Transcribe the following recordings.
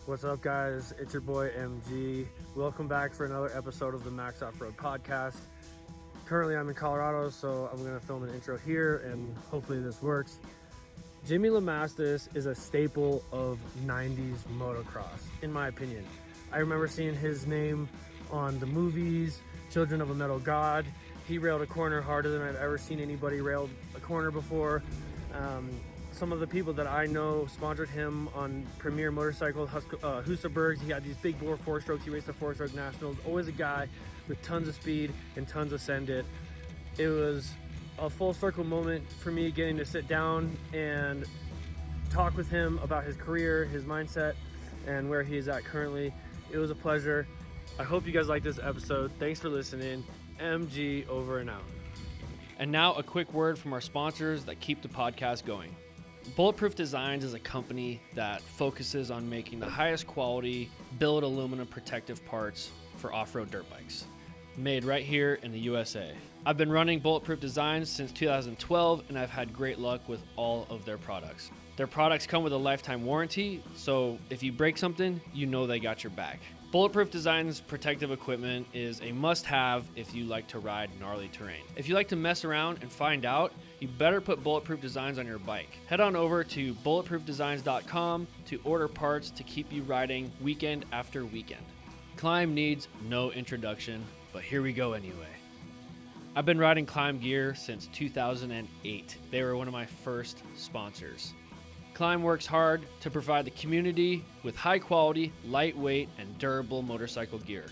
What's up, guys? It's your boy MG. Welcome back for another episode of the Max Off-Road Podcast. Currently, I'm in Colorado, so I'm going to film an intro here, and hopefully this works. Jimmy LaMastus is a staple of 90s motocross, in my opinion. I remember seeing his name on the movies, Children of a Metal God. He railed a corner harder than I've ever seen anybody rail a corner before. Some of the people that I know sponsored him on Premier Motorcycle, Husaberg. He had these big bore four-strokes. He raced the four-stroke nationals. Always a guy with tons of speed and tons of send it. It was a full circle moment for me getting to sit down and talk with him about his career, his mindset, and where he is at currently. It was a pleasure. I hope you guys like this episode. Thanks for listening. MG over and out. And now a quick word from our sponsors that keep the podcast going. Bulletproof Designs is a company that focuses on making the highest quality billet aluminum protective parts for off-road dirt bikes, made right here in the USA. I've been running Bulletproof Designs since 2012, and I've had great luck with all of their products. Their products come with a lifetime warranty, so if you break something, you know they got your back. Bulletproof Designs protective equipment is a must-have if you like to ride gnarly terrain. If you like to mess around and find out, you better put Bulletproof Designs on your bike. Head on over to bulletproofdesigns.com to order parts to keep you riding weekend after weekend. Climb needs no introduction, but here we go anyway. I've been riding Climb gear since 2008. They were one of my first sponsors. Climb works hard to provide the community with high quality, lightweight, and durable motorcycle gear.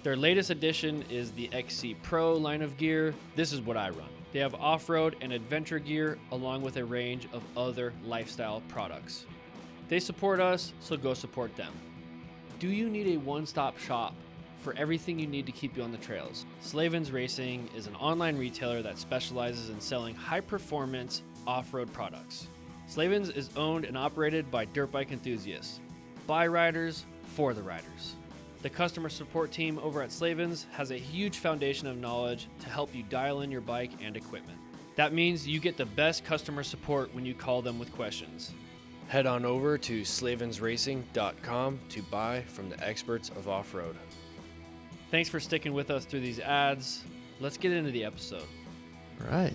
Their latest addition is the XC Pro line of gear. This is what I run. They have off-road and adventure gear along with a range of other lifestyle products. They support us, so go support them. Do you need a one-stop shop for everything you need to keep you on the trails? Slavens Racing is an online retailer that specializes in selling high-performance off-road products. Slavens is owned and operated by dirt bike enthusiasts, by riders, for the riders. The customer support team over at Slavens has a huge foundation of knowledge to help you dial in your bike and equipment. That means you get the best customer support when you call them with questions. Head on over to slavensracing.com to buy from the experts of off-road. Thanks for sticking with us through these ads. Let's get into the episode. All right.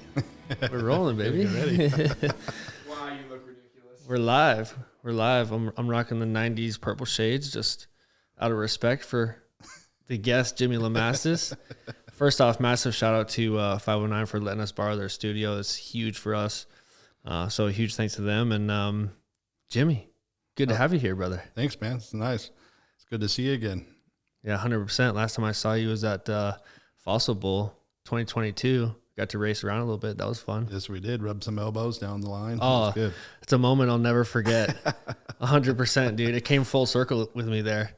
We're rolling, baby. Wow, you look ridiculous. We're live. I'm rocking the 90s purple shades just out of respect for the guest, Jimmy LaMastus. First off, massive shout out to 509 for letting us borrow their studio. It's huge for us. So a huge thanks to them. And Jimmy, good to have you here, brother. Thanks, man. It's nice. It's good to see you again. Yeah, 100%. Last time I saw you was at Fossil Bowl 2022. Got to race around a little bit. That was fun. Yes, we did. Rub some elbows down the line. Oh, That's good. It's a moment I'll never forget. 100%, dude. It came full circle with me there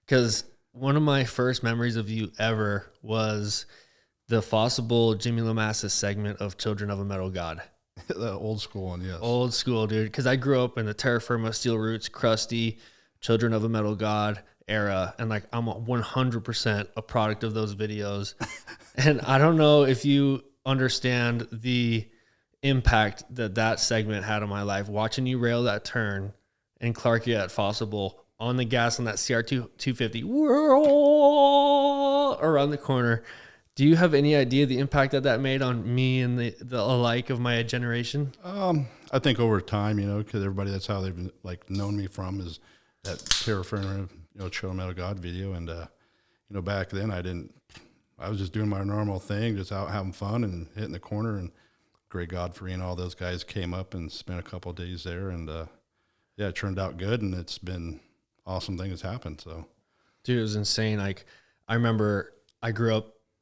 because one of my first memories of you ever was the Fossil Bowl Jimmy LaMassus segment of Children of a Metal God. The old school one, yes. Old school, dude. Because I grew up in the Terra Firma, Steel Roots, Crusty, Children of a Metal God era, and like I'm 100% a product of those videos. And I don't know if you understand the impact that segment had on my life. Watching you rail that turn and Clarkie at Fossil Bowl on the gas on that CR2 250 around the corner. Do you have any idea the impact that made on me and the alike of my generation? I think over time, because everybody, that's how they've been, known me from is that Terra Firma, Children of Metal God video. And, back then I was just doing my normal thing, just out having fun and hitting the corner. And Greg Godfrey and all those guys came up and spent a couple of days there. And, it turned out good. And it's been awesome thing that's happened. So, dude, it was insane. Like, I remember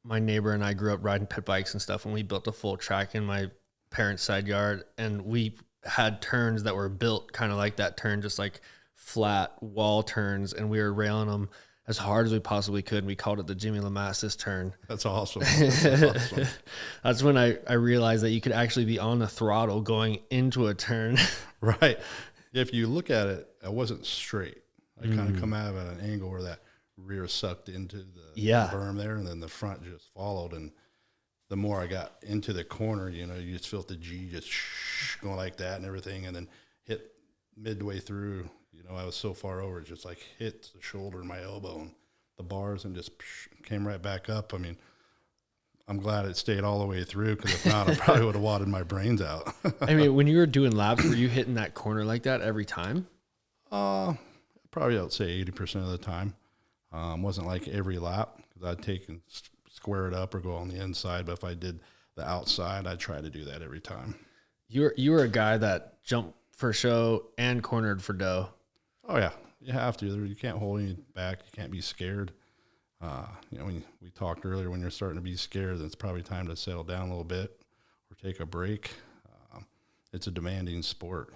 my neighbor and I grew up riding pit bikes and stuff. And we built a full track in my parents' side yard. And we had turns that were built kind of like that turn, just like flat wall turns. And we were railing them as hard as we possibly could. And we called it the Jimmy LaMastus turn. That's awesome. That's awesome. That's when I realized that you could actually be on the throttle going into a turn. Right. If you look at it, I wasn't straight. I kind of come out of an angle where that rear sucked into the berm there, and then the front just followed. And the more I got into the corner, you just felt the G just going like that and everything, and then hit midway through, I was so far over, it just like hit the shoulder and my elbow and the bars and just came right back up. I mean, I'm glad it stayed all the way through, because if not, I probably would have wadded my brains out. I mean, when you were doing laps, were you hitting that corner like that every time? Probably I'd say 80% of the time. Wasn't like every lap, because I'd take and square it up or go on the inside. But if I did the outside, I'd try to do that every time. You were a guy that jumped for show and cornered for dough. Oh yeah, you have to. You can't hold any back. You can't be scared. When we talked earlier, when you're starting to be scared, then it's probably time to settle down a little bit or take a break. It's a demanding sport.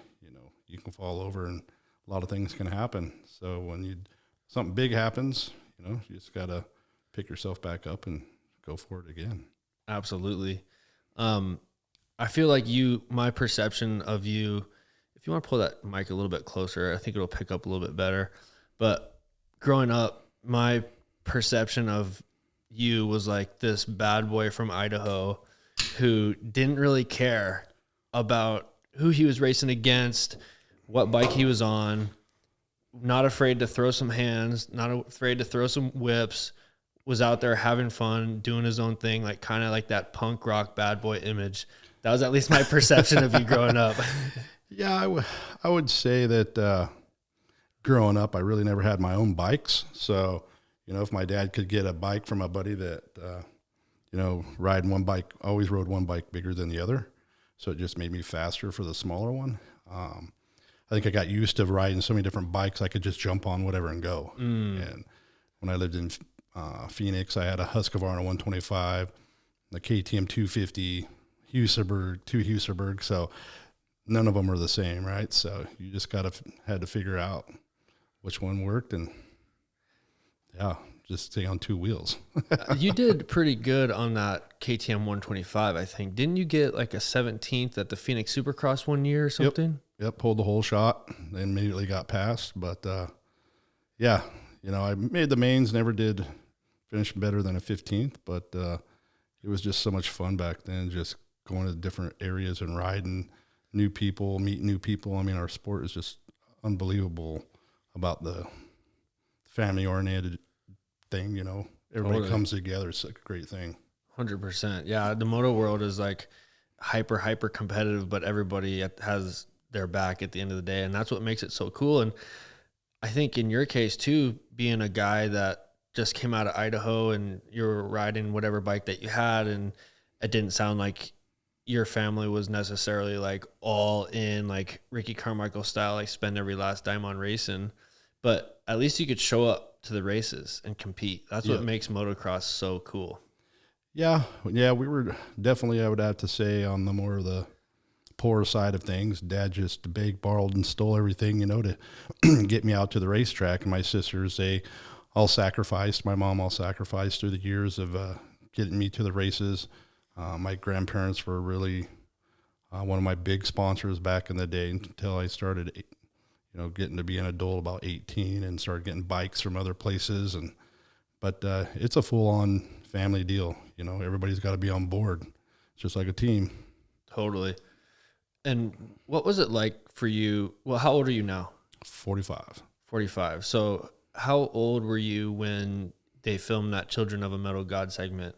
You can fall over and a lot of things can happen. So when something big happens, you just got to pick yourself back up and go for it again. Absolutely. I feel like my perception of you, if you want to pull that mic a little bit closer, I think it'll pick up a little bit better. But growing up, my perception of you was like this bad boy from Idaho who didn't really care about who he was racing against, what bike he was on, not afraid to throw some hands, not afraid to throw some whips, was out there having fun, doing his own thing, like kind of like that punk rock bad boy image. That was at least my perception of you growing up. Yeah, I would say that growing up, I really never had my own bikes. So, if my dad could get a bike from a buddy that, riding one bike, always rode one bike bigger than the other. So it just made me faster for the smaller one. I think I got used to riding so many different bikes, I could just jump on whatever and go. And when I lived in Phoenix, I had a Husqvarna 125, the KTM 250, two Husaberg. So none of them are the same, right? So you just had to figure out which one worked, and yeah, just stay on two wheels. You did pretty good on that KTM 125, I think. Didn't you get like a 17th at the Phoenix Supercross one year or something? Yep, pulled the whole shot, then immediately got passed. But yeah, I made the mains, never did finish better than a 15th, but it was just so much fun back then, just going to different areas and riding new people, meeting new people. I mean, our sport is just unbelievable about the family-oriented thing, Everybody Totally. comes together. It's like a great thing. 100%. Yeah, the moto world is like hyper competitive, but everybody has their back at the end of the day, and that's what makes it so cool. And I think in your case too, being a guy that just came out of Idaho and you're riding whatever bike that you had, and it didn't sound like your family was necessarily like all in, like Ricky Carmichael style, like spend every last dime on racing, but at least you could show up to the races and compete. That's what makes motocross so cool. Yeah, we were definitely, I would have to say, on the more of the poor side of things. Dad just begged, borrowed, and stole everything, to get me out to the racetrack. And my sisters, they all sacrificed. My mom all sacrificed through the years of getting me to the races. My grandparents were really one of my big sponsors back in the day until I started, getting to be an adult about 18 and started getting bikes from other places. But it's a full-on family deal. Everybody's got to be on board. It's just like a team. Totally. And what was it like for you? Well, how old are you now? 45. 45. So how old were you when they filmed that Children of a Metal God segment?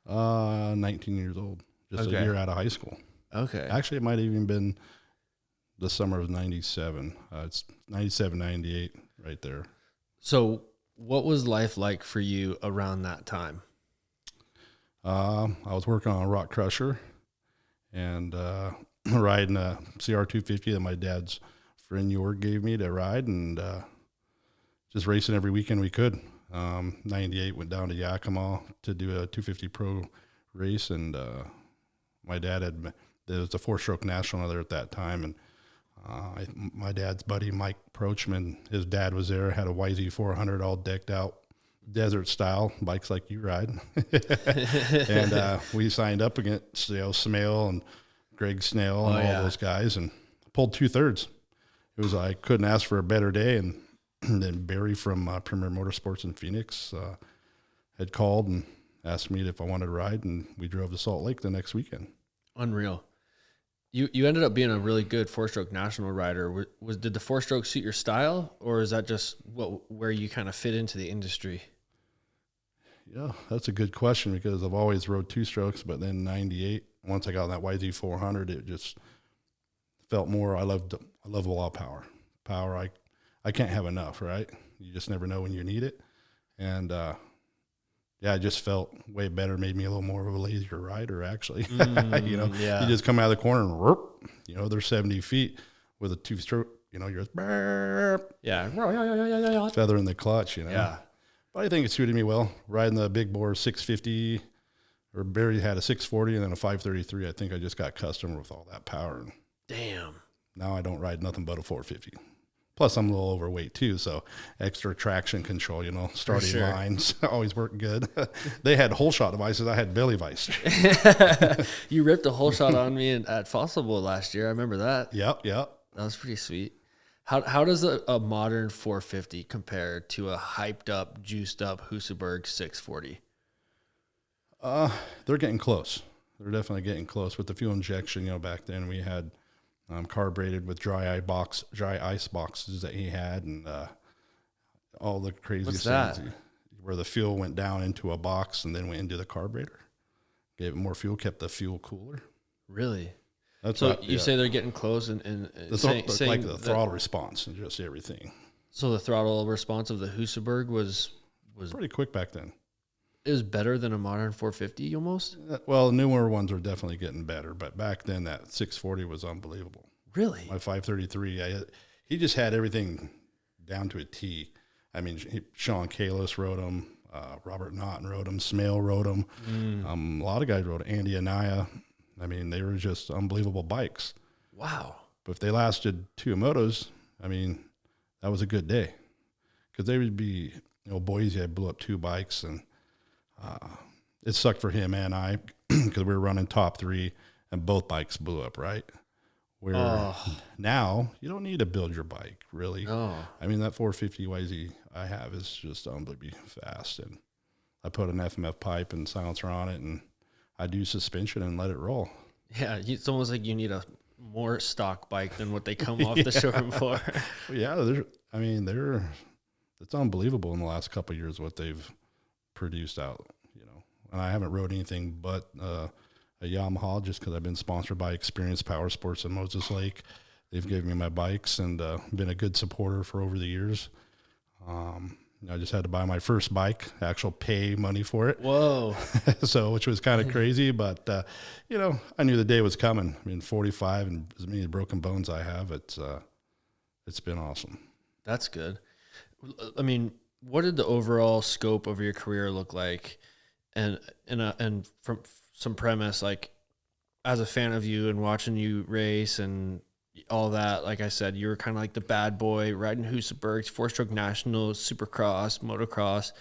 19 years old, just a year out of high school. Okay. Actually, it might have even been the summer of 97. It's 97, 98 right there. So what was life like for you around that time? I was working on a rock crusher and riding a CR250 that my dad's friend Jorg gave me to ride, and just racing every weekend we could. 98 went down to Yakima to do a 250 Pro race, and my dad there was a 4-stroke national there at that time, and my dad's buddy Mike Prochman, his dad was there, had a YZ400 all decked out, desert style bikes like you ride, and we signed up against Smale and Greg Snell and all those guys, and pulled 2/3. It was, I couldn't ask for a better day. And then Barry from Premier Motorsports in Phoenix had called and asked me if I wanted to ride, and we drove to Salt Lake the next weekend. Unreal. You ended up being a really good 4-stroke national rider. Did the 4-stroke suit your style, or is that just where you kind of fit into the industry? Yeah, that's a good question because I've always rode 2-strokes, but then 98, once I got on that YZ400, it just felt more. I love a lot of power. I can't have enough, right? You just never know when you need it. And yeah, I just felt way better, made me a little more of a lazier rider, actually. You know, yeah. you just come out of the corner and whoop, you know, they're 70 feet with a 2-stroke, you know, you're just Yeah. feather in the clutch, you know. Yeah. But I think it suited me well. Riding the big bore 650, or Barry had a 640 and then a 533. I think I just got accustomed with all that power. And Damn. now I don't ride nothing but a 450. Plus, I'm a little overweight too, so extra traction control, you know, starting sure. lines always work good. They had whole shot devices. I had belly vice. You ripped a whole shot on me at Fossil Bowl last year. I remember that. Yep. That was pretty sweet. How does a modern 450 compare to a hyped up, juiced up Husaberg 640? They're getting close. They're definitely getting close with the fuel injection. You know, back then we had carbureted with dry ice boxes that he had, and all the crazy What's things that? where the fuel went down into a box and then went into the carburetor. Gave it more fuel, kept the fuel cooler. Really? That's So what, you say they're getting close and saying like the that- throttle response and just everything. So the throttle response of the Husaberg was Pretty quick back then. it was better than a modern 450 almost? Well, newer ones are definitely getting better, but back then that 640 was unbelievable. Really? My 533, he just had everything down to a T. I mean, Sean Kalos rode them, Robert Naughton rode them, Smale rode them. A lot of guys rode Andy Anaya. I mean, they were just unbelievable bikes. Wow. But if they lasted 2 motos, I mean, that was a good day. Because they would be, you know, Boise, I blew up 2 bikes, and it sucked for him and I because we were running top 3 and both bikes blew up, right? Where now you don't need to build your bike, really. Oh. I mean, that 450 YZ I have is just unbelievably fast. And I put an FMF pipe and silencer on it, and I do suspension and let it roll. Yeah, it's almost like you need a more stock bike than what they come off the showroom for. Yeah, it's unbelievable in the last couple of years what they've produced out, you know. And I haven't rode anything but a Yamaha just because I've been sponsored by Experience Power Sports in Moses Lake. They've given me my bikes and been a good supporter for over the years. I just had to buy my first bike, actual pay money for it. Whoa. So, which was kind of crazy, but, you know, I knew the day was coming. I mean, 45 and as many broken bones I have, it's been awesome. That's good. I mean, what did the overall scope of your career look like? And from some premise, like as a fan of you and watching you race and all that, like I said, you were kind of like the bad boy riding Husabergs, 4-stroke nationals, supercross, motocross.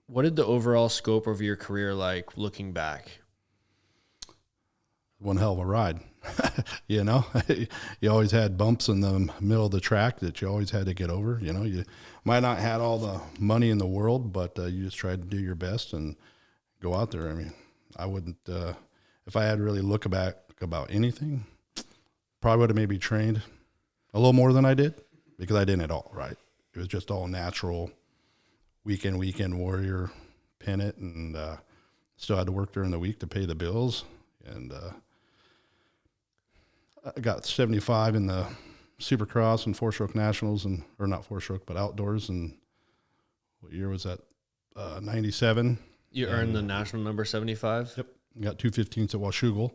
What did the overall scope of your career like looking back? One hell of a ride. You know, you always had bumps in the middle of the track that you always had to get over. You know, you might not had all the money in the world, but you just tried to do your best and go out there. I mean, I wouldn't, if I had to really look back about anything, probably would have maybe trained a little more than I did because I didn't at all, right? It was just all natural weekend warrior pennant, and still had to work during the week to pay the bills. And I got 75 in the Supercross and 4-stroke nationals, or not 4-stroke, but outdoors. And what year was that? 97. You earned the national number 75? Yep. Got 215s at Washougal.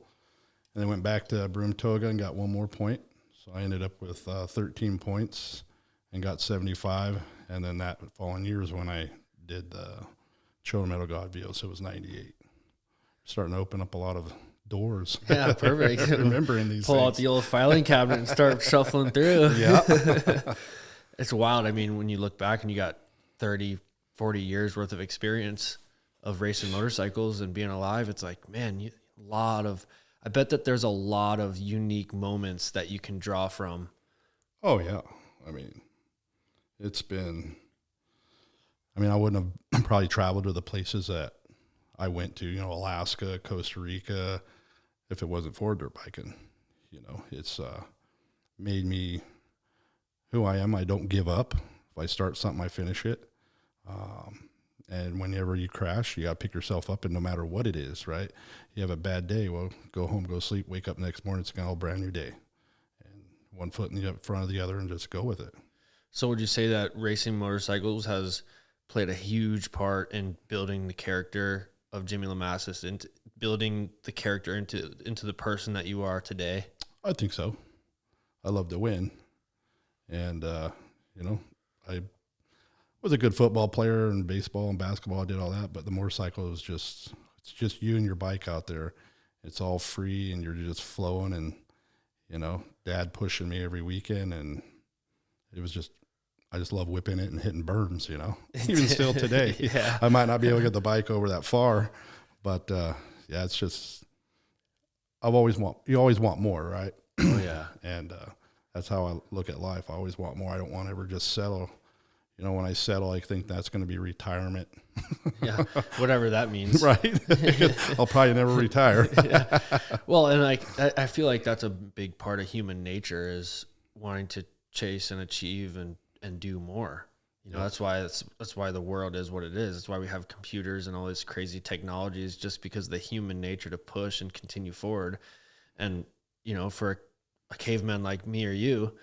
And then went back to Broomtoga and got one more point. So I ended up with 13 points and got 75. And then that following year is when I did the Show Metal God VO, so it was 98. Starting to open up a lot of doors. Yeah, perfect. Remembering these Pull things. out the old filing cabinet and start shuffling through. Yeah. It's wild. I mean, when you look back and you got 30, 40 years worth of experience of racing motorcycles and being alive, it's like, man, I bet that there's a lot of unique moments that you can draw from. Oh, yeah. I mean, I wouldn't have probably traveled to the places that I went to, you know, Alaska, Costa Rica. if it wasn't for dirt biking. It's made me who I am. I don't give up. If I start something, I finish it. And whenever you crash, you got to pick yourself up, and no matter what it is, right? You have a bad day, well, go home, go sleep, wake up next morning, it's a whole brand new day. And one foot in the front of the other and just go with it. So would you say that racing motorcycles has played a huge part in building the character of Jimmy LaMastus, into building the character into the person that you are today? I think so. I love to win. And, I was a good football player and baseball and basketball. I did all that, but the motorcycle is it's just you and your bike out there. It's all free and you're just flowing, and, Dad pushing me every weekend, and it was I just love whipping it and hitting berms, even still today. Yeah. I might not be able to get the bike over that far, but, it's just, you always want more, right? Oh yeah. And, that's how I look at life. I always want more. I don't want to ever just settle. When I settle, I think that's going to be retirement. Yeah, whatever that means. Right. I'll probably never retire. Yeah. Well, and I feel like that's a big part of human nature, is wanting to chase and achieve and do more. That's why the world is what it is. That's why we have computers and all these crazy technologies, just because of the human nature to push and continue forward. And, for a caveman like me or you,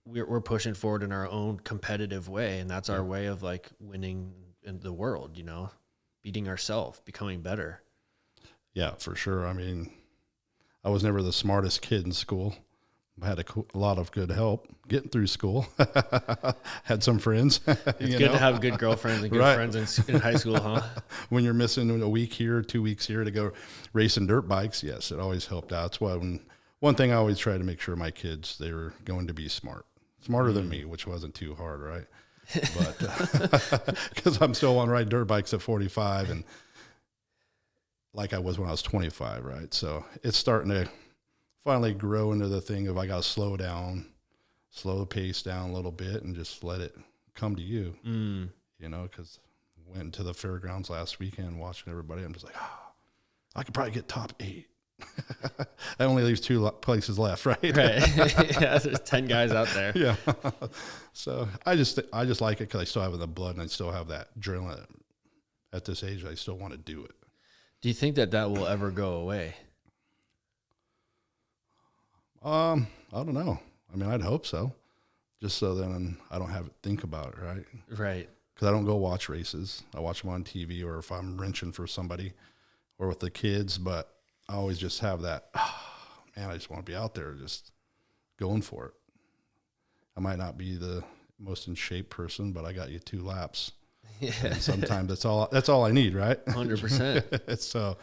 we're pushing forward in our own competitive way, and that's our way of winning in the world, beating ourselves, becoming better. Yeah, for sure. I mean, I was never the smartest kid in school. I had a lot of good help getting through school. Had some friends. It's good to have good girlfriends and good Right. friends in high school, huh? When you're missing a week here, 2 weeks here to go racing dirt bikes, yes, it always helped out. That's why one thing I always try to make sure my kids, they were going to be smarter than me, which wasn't too hard, right? But because I'm still on riding dirt bikes at 45, and like I was when I was 25, right? So it's starting to finally grow into the thing of I got to slow the pace down a little bit and just let it come to you, because went to the fairgrounds last weekend watching everybody. I'm just like, I could probably get top 8. That only leaves 2 places left, right? Right. Yeah, there's 10 guys out there. Yeah. So I just like it because I still have it in the blood, and I still have that adrenaline. At this age, I still want to do it. Do you think that will ever go away? I don't know. I mean, I'd hope so. Just so then I don't have to think about it, right? Right. Because I don't go watch races. I watch them on TV, or if I'm wrenching for somebody or with the kids, but I always just have that, man, I just want to be out there just going for it. I might not be the most in shape person, but I got you 2 laps. Yeah. And sometimes that's all I need, right? 100%. So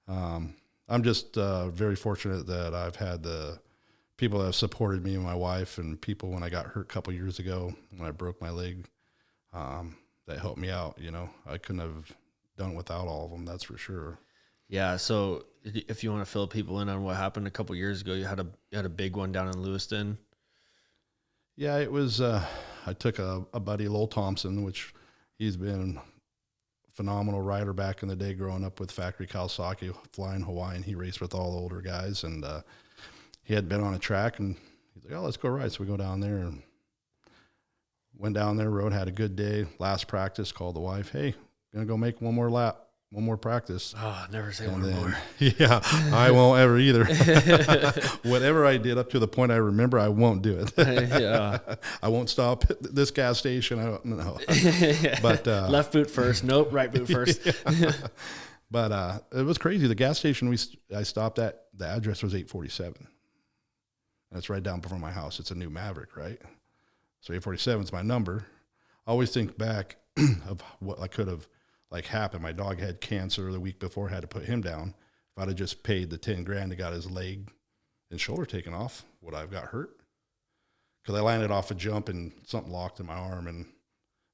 I'm just very fortunate that I've had the people that have supported me and my wife, and people when I got hurt a couple years ago when I broke my leg, that helped me out. I couldn't have done it without all of them, that's for sure. Yeah. So if you want to fill people in on what happened a couple years ago, you had a big one down in Lewiston. Yeah, it was, I took a buddy, Lowell Thompson, which he's been a phenomenal rider back in the day, growing up with Factory Kawasaki, flying Hawaiian. He raced with all the older guys, and he had been on a track, and he's like, let's go ride. So we go down there, and went down there, rode, had a good day. Last practice, called the wife, hey, gonna go make one more lap. One more practice. Oh, never say and one then, more. Yeah, I won't ever either. Whatever I did up to the point I remember, I won't do it. Yeah. I won't stop at this gas station. No. But left boot first. Nope. Right boot first. But it was crazy. The gas station I stopped at, the address was 847. And it's right down from my house. It's a new Maverick, right? So 847 is my number. I always think back of what I could have happened. My dog had cancer the week before, had to put him down. If I'd have just paid the 10 grand and got his leg and shoulder taken off, would I have got hurt? Because I landed off a jump and something locked in my arm, and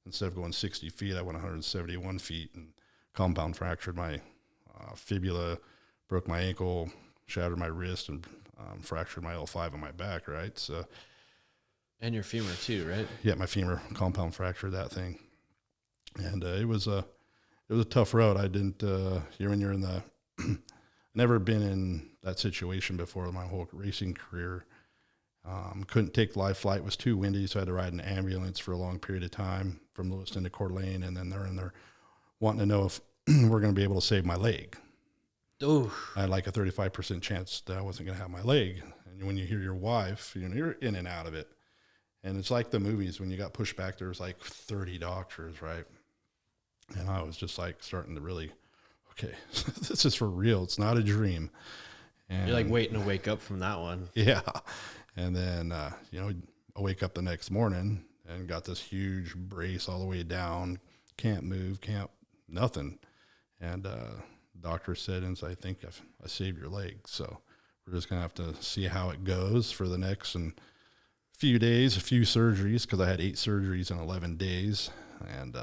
instead of going 60 feet, I went 171 feet and compound fractured my fibula, broke my ankle, shattered my wrist, and fractured my L5 on my back, right? So, And your femur too, right? Yeah, my femur compound fractured that thing. And it was a tough road. I didn't, when you're in the never been in that situation before my whole racing career. Couldn't take live flight, was too windy, so I had to ride an ambulance for a long period of time from Lewiston to Coeur d'Alene, and then they're in there wanting to know if we're going to be able to save my leg. Ooh. I had like a 35% chance that I wasn't going to have my leg. And when you hear your wife, you're in and out of it. And it's like the movies, when you got pushed back, there was like 30 doctors, right? And I was just like starting to really, okay, this is for real. It's not a dream. And You're like waiting to wake up from that one. yeah. And then, I wake up the next morning and got this huge brace all the way down. Can't move, nothing. And doctor said, and so I think I saved your leg. So we're just going to have to see how it goes for the next few days, a few surgeries, because I had 8 surgeries in 11 days. And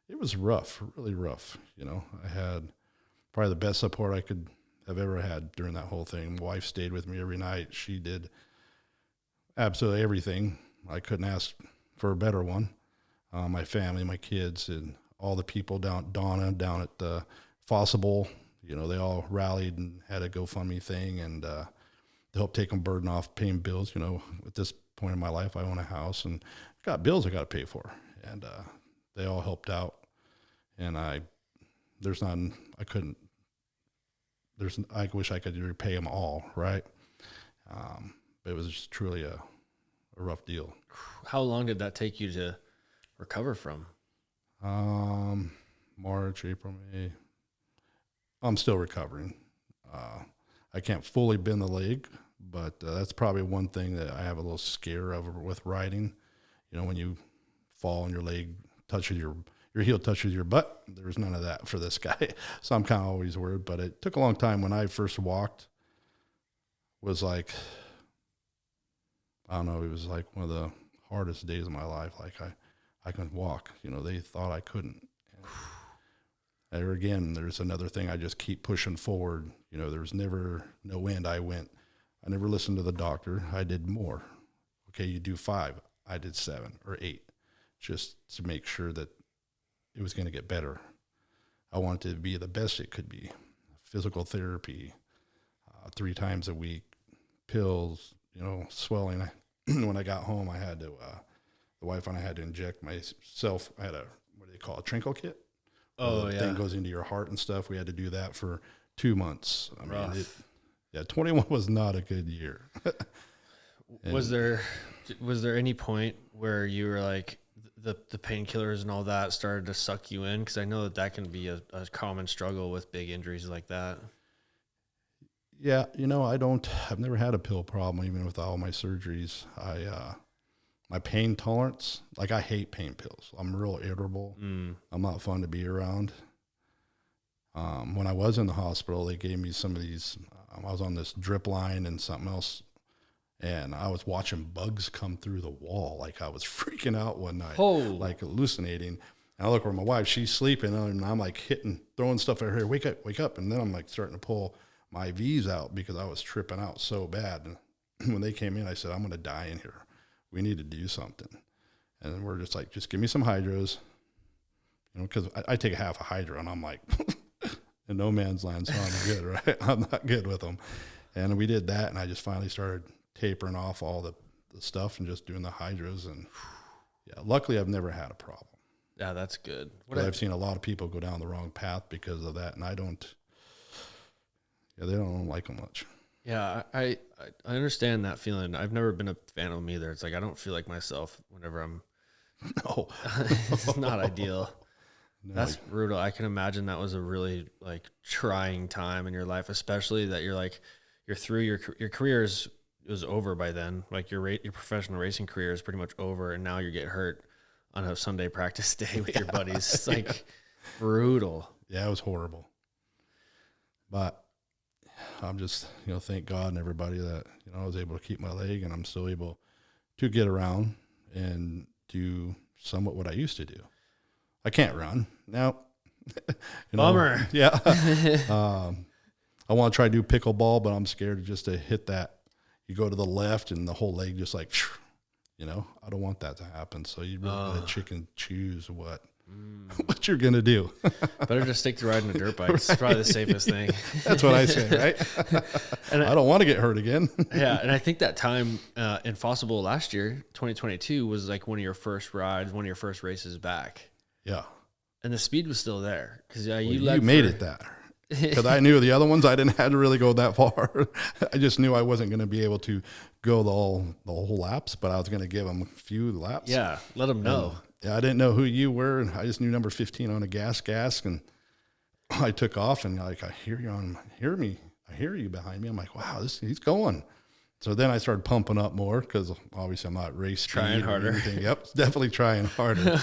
it was rough, really rough. I had probably the best support I could have ever had during that whole thing. My wife stayed with me every night. She did absolutely everything. I couldn't ask for a better one. My family, my kids, and all the people Donna down at the Fossable, they all rallied and had a GoFundMe thing, and to help take them burden off paying bills. At this point in my life, I own a house and got bills I got to pay for, and they all helped out. And I wish I could repay them all, right? But it was just truly a rough deal. How long did that take you to recover from? March, April, May. I'm still recovering. I can't fully bend the leg, but that's probably one thing that I have a little scare over with riding. When you fall and your leg touches your heel touches your butt, there's none of that for this guy. So I'm kind of always worried, but it took a long time. When I first walked, was like, I don't know, it was like one of the hardest days of my life. Like I couldn't walk, they thought I couldn't. There again, there's another thing. I just keep pushing forward. There's never no end. I never listened to the doctor. I did more. Okay, you do 5. I did 7 or 8, just to make sure that it was going to get better. I wanted it to be the best it could be. Physical therapy, 3 times a week, pills, swelling. When I got home, I had to, the wife and I had to inject myself. I had what do they call a Trinkle kit? Oh, the yeah. thing goes into your heart and stuff. We had to do that for 2 months. 21 was not a good year. Was there any point where you were like, the painkillers and all that started to suck you in? Because I know that can be a common struggle with big injuries like that. Yeah, I've never had a pill problem, even with all my surgeries. My pain tolerance, like I hate pain pills. I'm real irritable. I'm not fun to be around. When I was in the hospital, they gave me some of these, I was on this drip line and something else, and I was watching bugs come through the wall. Like I was freaking out one night, like hallucinating. And I look where my wife, she's sleeping, and I'm like throwing stuff at her, wake up. And then I'm like starting to pull my V's out because I was tripping out so bad. And when they came in, I said, I'm going to die in here. We need to do something. And then we're just like, just give me some hydros, because I take a half a hydro and I'm like, in no man's land, so I'm good, right? I'm not good with them. And we did that, and I just finally started tapering off all the stuff and just doing the hydros. And yeah, luckily I've never had a problem. Yeah, that's good. I've seen a lot of people go down the wrong path because of that, and they don't like them much. Yeah, I understand that feeling. I've never been a fan of them either. It's like I don't feel like myself whenever I'm. No, it's not ideal. No. That's brutal. I can imagine that was a really trying time in your life, especially that you're through your career was over by then. Like your professional racing career is pretty much over, and now you get hurt on a Sunday practice day with your buddies. It's brutal. Yeah, it was horrible. But I'm just, thank God and everybody that, I was able to keep my leg, and I'm still able to get around and do somewhat what I used to do. I can't run now. Bummer. Yeah. I want to try to do pickleball, but I'm scared just to hit that. You go to the left and the whole leg just I don't want that to happen. So you really got to choose what what you're going to do. Better just stick to riding a dirt bike. It's probably the safest thing. That's what I say, right? And I don't want to get hurt again. Yeah, and I think that time in Fossil Bowl last year, 2022, was like one of your first rides, one of your first races back. Yeah. And the speed was still there. Because you made it there. Because I knew the other ones, I didn't have to really go that far. I just knew I wasn't going to be able to go the whole laps, but I was going to give them a few laps. Yeah, let them know. I didn't know who you were, and I just knew number 15 on a gas, and I took off, and I hear you behind me. I'm like, wow, he's going. So then I started pumping up more because obviously I'm not race trying harder. Yep, definitely trying harder.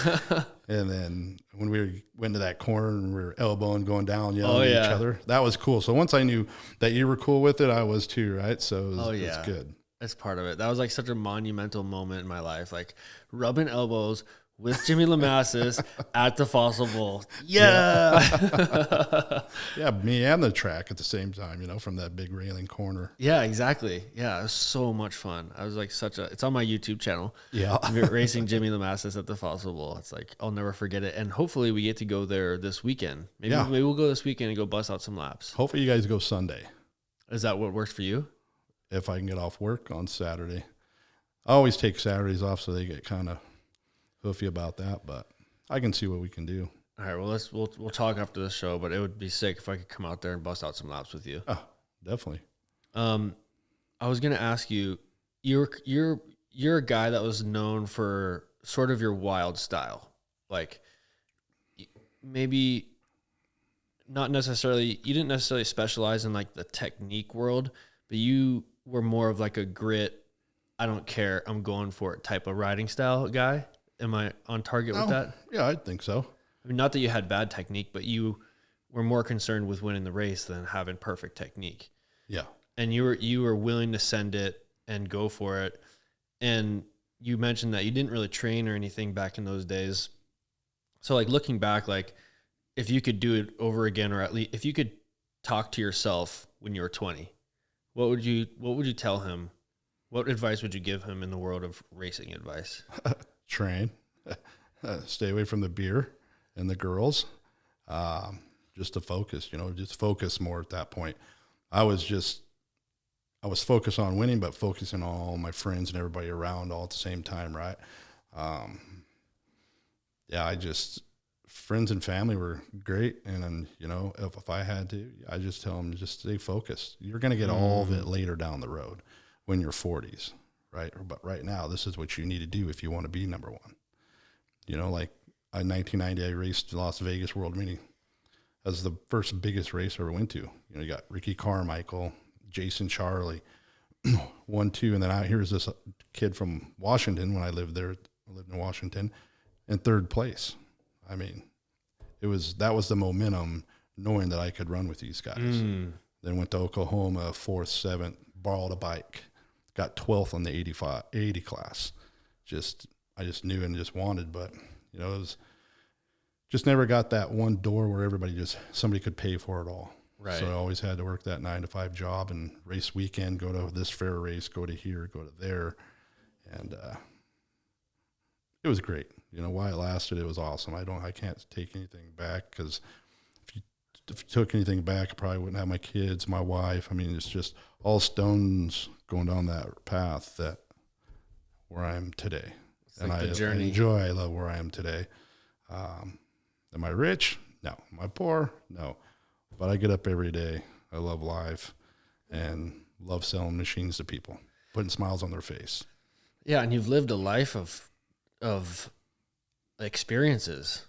And then when we went to that corner and we were elbowing, going down, yelling at each other, that was cool. So once I knew that you were cool with it, I was too, right? So it was good. That's part of it. That was like such a monumental moment in my life, like rubbing elbows with Jimmy LaMastus at the Fossil Bowl. Yeah. Yeah, me and the track at the same time, from that big railing corner. Yeah, exactly. Yeah, it was so much fun. I was like it's on my YouTube channel. Yeah. Racing Jimmy LaMastus at the Fossil Bowl. It's like, I'll never forget it. And hopefully we get to go there this weekend. Maybe we'll go this weekend and go bust out some laps. Hopefully you guys go Sunday. Is that what works for you? If I can get off work on Saturday. I always take Saturdays off so they get kind of hoofy about that, but I can see what we can do. All right, well we'll talk after this show, but it would be sick if I could come out there and bust out some laps with you. Oh, definitely. I was gonna ask you, you're a guy that was known for sort of your wild style, like maybe not necessarily. You didn't necessarily specialize in like the technique world, but you were more of like a grit, I don't care, I'm going for it type of riding style guy. Am I on target with that? Yeah, I think so. I mean, not that you had bad technique, but you were more concerned with winning the race than having perfect technique. Yeah. And you were willing to send it and go for it. And you mentioned that you didn't really train or anything back in those days. So like looking back, like if you could do it over again, or at least if you could talk to yourself when you were 20, what would you tell him? What advice would you give him in the world of racing advice? Train, stay away from the beer and the girls, just to focus, just focus more at that point. I was focused on winning, but focusing on all my friends and everybody around all at the same time. Right. Friends and family were great. And then, if I had to, I just tell them, just stay focused. You're going to get all of it later down the road when you're 40s. Right. But right now, this is what you need to do if you want to be number one. Like in 1990, I raced Las Vegas World Mini. That was the first biggest race I ever went to. You got Ricky Carmichael, Jason Charlie, 1-2. And then here's this kid from Washington when I lived there. I lived in Washington in third place. I mean, that was the momentum, knowing that I could run with these guys. Then went to Oklahoma, 4th, 7th, borrowed a bike. Got 12th on the 80 class. I just knew and just wanted, but it was just never got that one door where somebody could pay for it all. Right. So I always had to work that 9-to-5 job and race weekend, go to this fair race, go to here, go to there. And it was great. Why it lasted, it was awesome. I can't take anything back, because if you took anything back, I probably wouldn't have my kids, my wife. I mean, it's just all stones going down that path that where I am today. It's and like the journey. I love where I am today. Am I rich? No. Am I poor? No. But I get up every day. I love life and love selling machines to people, putting smiles on their face. Yeah, and you've lived a life of experiences,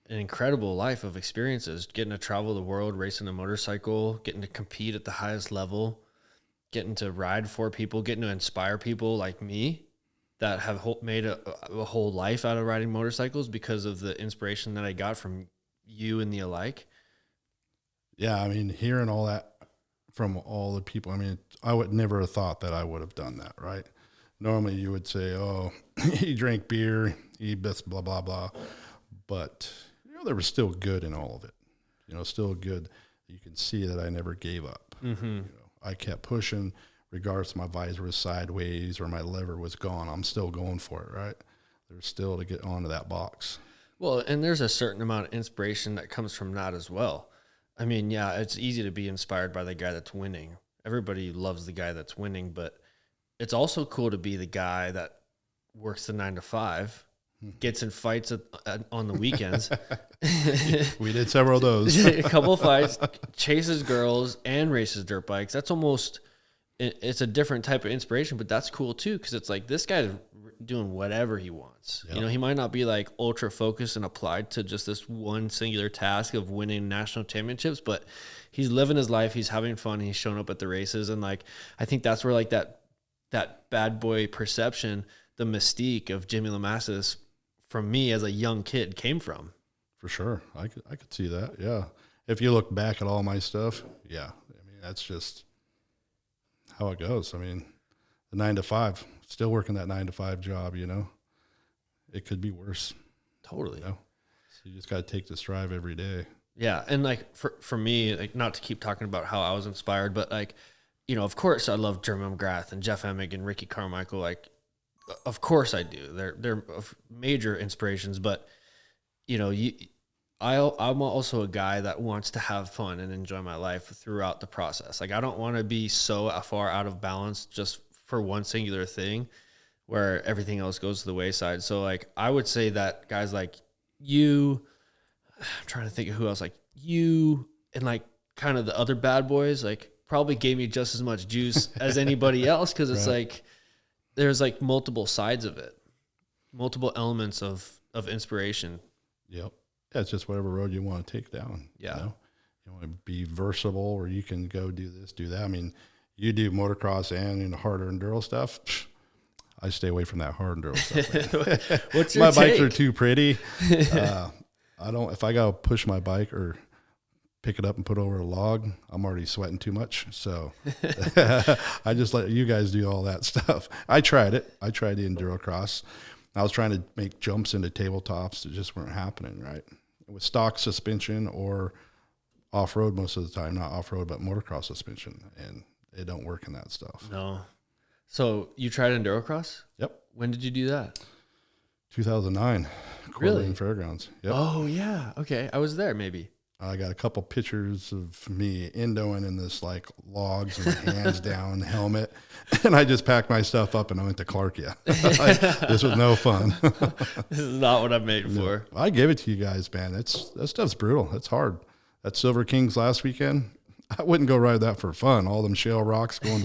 an incredible life of experiences, getting to travel the world, racing a motorcycle, getting to compete at the highest level, getting to ride for people, getting to inspire people like me that have made a whole life out of riding motorcycles because of the inspiration that I got from you and the alike. Yeah, I mean, hearing all that from all the people, I mean, I would never have thought that I would have done that, right? Normally you would say, oh, he drank beer, he blah, blah, blah. But, there was still good in all of it. Still good. You can see that I never gave up. Mm-hmm. I kept pushing, regardless if my visor was sideways or my lever was gone. I'm still going for it, right? There's still to get onto that box. Well, and there's a certain amount of inspiration that comes from that as well. I mean, yeah, it's easy to be inspired by the guy that's winning. Everybody loves the guy that's winning, but it's also cool to be the guy that works the 9 to 5, gets in fights on the weekends. We did several of those. A couple of fights, chases girls and races dirt bikes. That's almost, it's a different type of inspiration, but that's cool too. Cause it's like, this guy's doing whatever he wants. Yep. You know, he might not be like ultra focused and applied to just this one singular task of winning national championships, but he's living his life. He's having fun. He's showing up at the races. And like, I think that's where like that bad boy perception, the mystique of Jimmy LaMastus from me as a young kid came from. For sure. I could see that. Yeah. If you look back at all my stuff, yeah. I mean, that's just how it goes. I mean, the 9 to 5, still working that 9 to 5 job, you know, it could be worse. Totally. You know? So you just got to take this drive every day. Yeah. And like for me, like not to keep talking about how I was inspired, but like, you know, of course I love Jeremy McGrath and Jeff Emig and Ricky Carmichael. Like, of course I do. They're major inspirations, but you know, I'm also a guy that wants to have fun and enjoy my life throughout the process. Like, I don't want to be so far out of balance just for one singular thing where everything else goes to the wayside. So like, I would say that guys like you, I'm trying to think of who else, like you and like kind of the other bad boys, like probably gave me just as much juice as anybody else. Cause it's like, there's like multiple sides of it, multiple elements of inspiration. Yep. Yeah, it's just whatever road you want to take down. Yeah. You know? You want to be versatile, or you can go do this, do that. I mean, you do motocross and harder enduro stuff. I stay away from that hard enduro stuff. What's your my take? bikes are too pretty. If I got to push my bike or pick it up and put it over a log, I'm already sweating too much. So I just let you guys do all that stuff. I tried it. I tried the enduro cross. I was trying to make jumps into tabletops that just weren't happening right. With stock suspension or off-road most of the time, not off-road, but motocross suspension. And it don't work in that stuff. No. So you tried endurocross? Yep. When did you do that? 2009. Really? Coeur Fairgrounds. Yep. Oh yeah. Okay. I was there maybe. I got a couple pictures of me endoing in this like logs with my hands down, helmet, and I just packed my stuff up and I went to Clarkia. This was no fun. This is not what I'm made for. I give it to you guys, man. That stuff's brutal. It's hard. That Silver Kings last weekend, I wouldn't go ride that for fun. All them shale rocks going,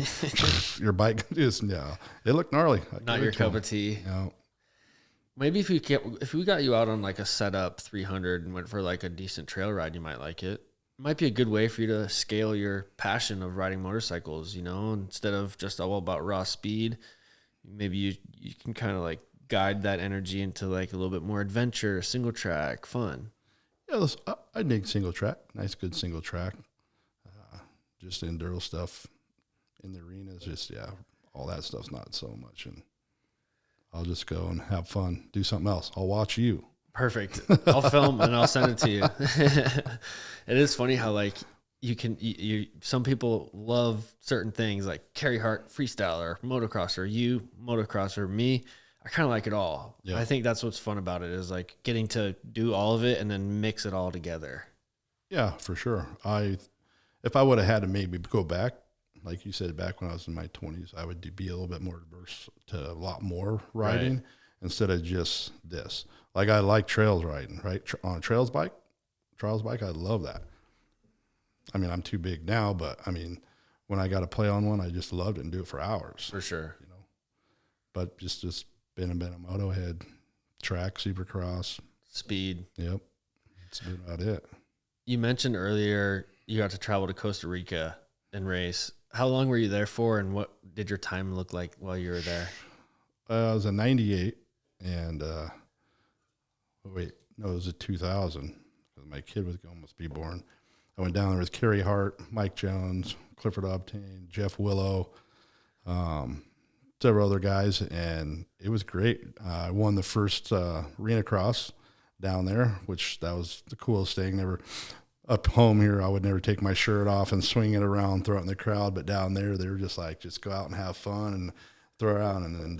your bike just, it looked gnarly. Not your cup of tea. No. Maybe if we got you out on like a setup 300 and went for like a decent trail ride, you might like it. It might be a good way for you to scale your passion of riding motorcycles, you know, instead of just all about raw speed. Maybe you can kind of like guide that energy into like a little bit more adventure, single track, fun. Yeah, I dig single track. Nice, good single track. Just enduro stuff in the arenas, just, all that stuff's not so much. And I'll just go and have fun, do something else. I'll watch you. Perfect. I'll film and I'll send it to you. It is funny how like some people love certain things like Carey Hart freestyler, motocrosser, you motocrosser, me. I kind of like it all. Yeah. I think that's what's fun about it is like getting to do all of it and then mix it all together. Yeah, for sure. If I would have had to maybe go back, like you said, back when I was in my 20s, I would be a little bit more diverse to a lot more riding instead of just this. Like I like trails riding, right? On a trials bike, I love that. I mean, I'm too big now, but I mean, when I got to play on one, I just loved it and do it for hours. For sure. You know, but just been a moto head, track, supercross. Speed. Yep. That's about it. You mentioned earlier you got to travel to Costa Rica and race. How long were you there for, and what did your time look like while you were there? I was in 98, and it was a 2000, because my kid was almost be born. I went down there with Carey Hart, Mike Jones, Clifford Obtain, Jeff Willow, several other guys, and it was great. I won the first arena cross down there, which that was the coolest thing. Never up home here, I would never take my shirt off and swing it around, throw it in the crowd. But down there, they were just like, just go out and have fun and throw it out. And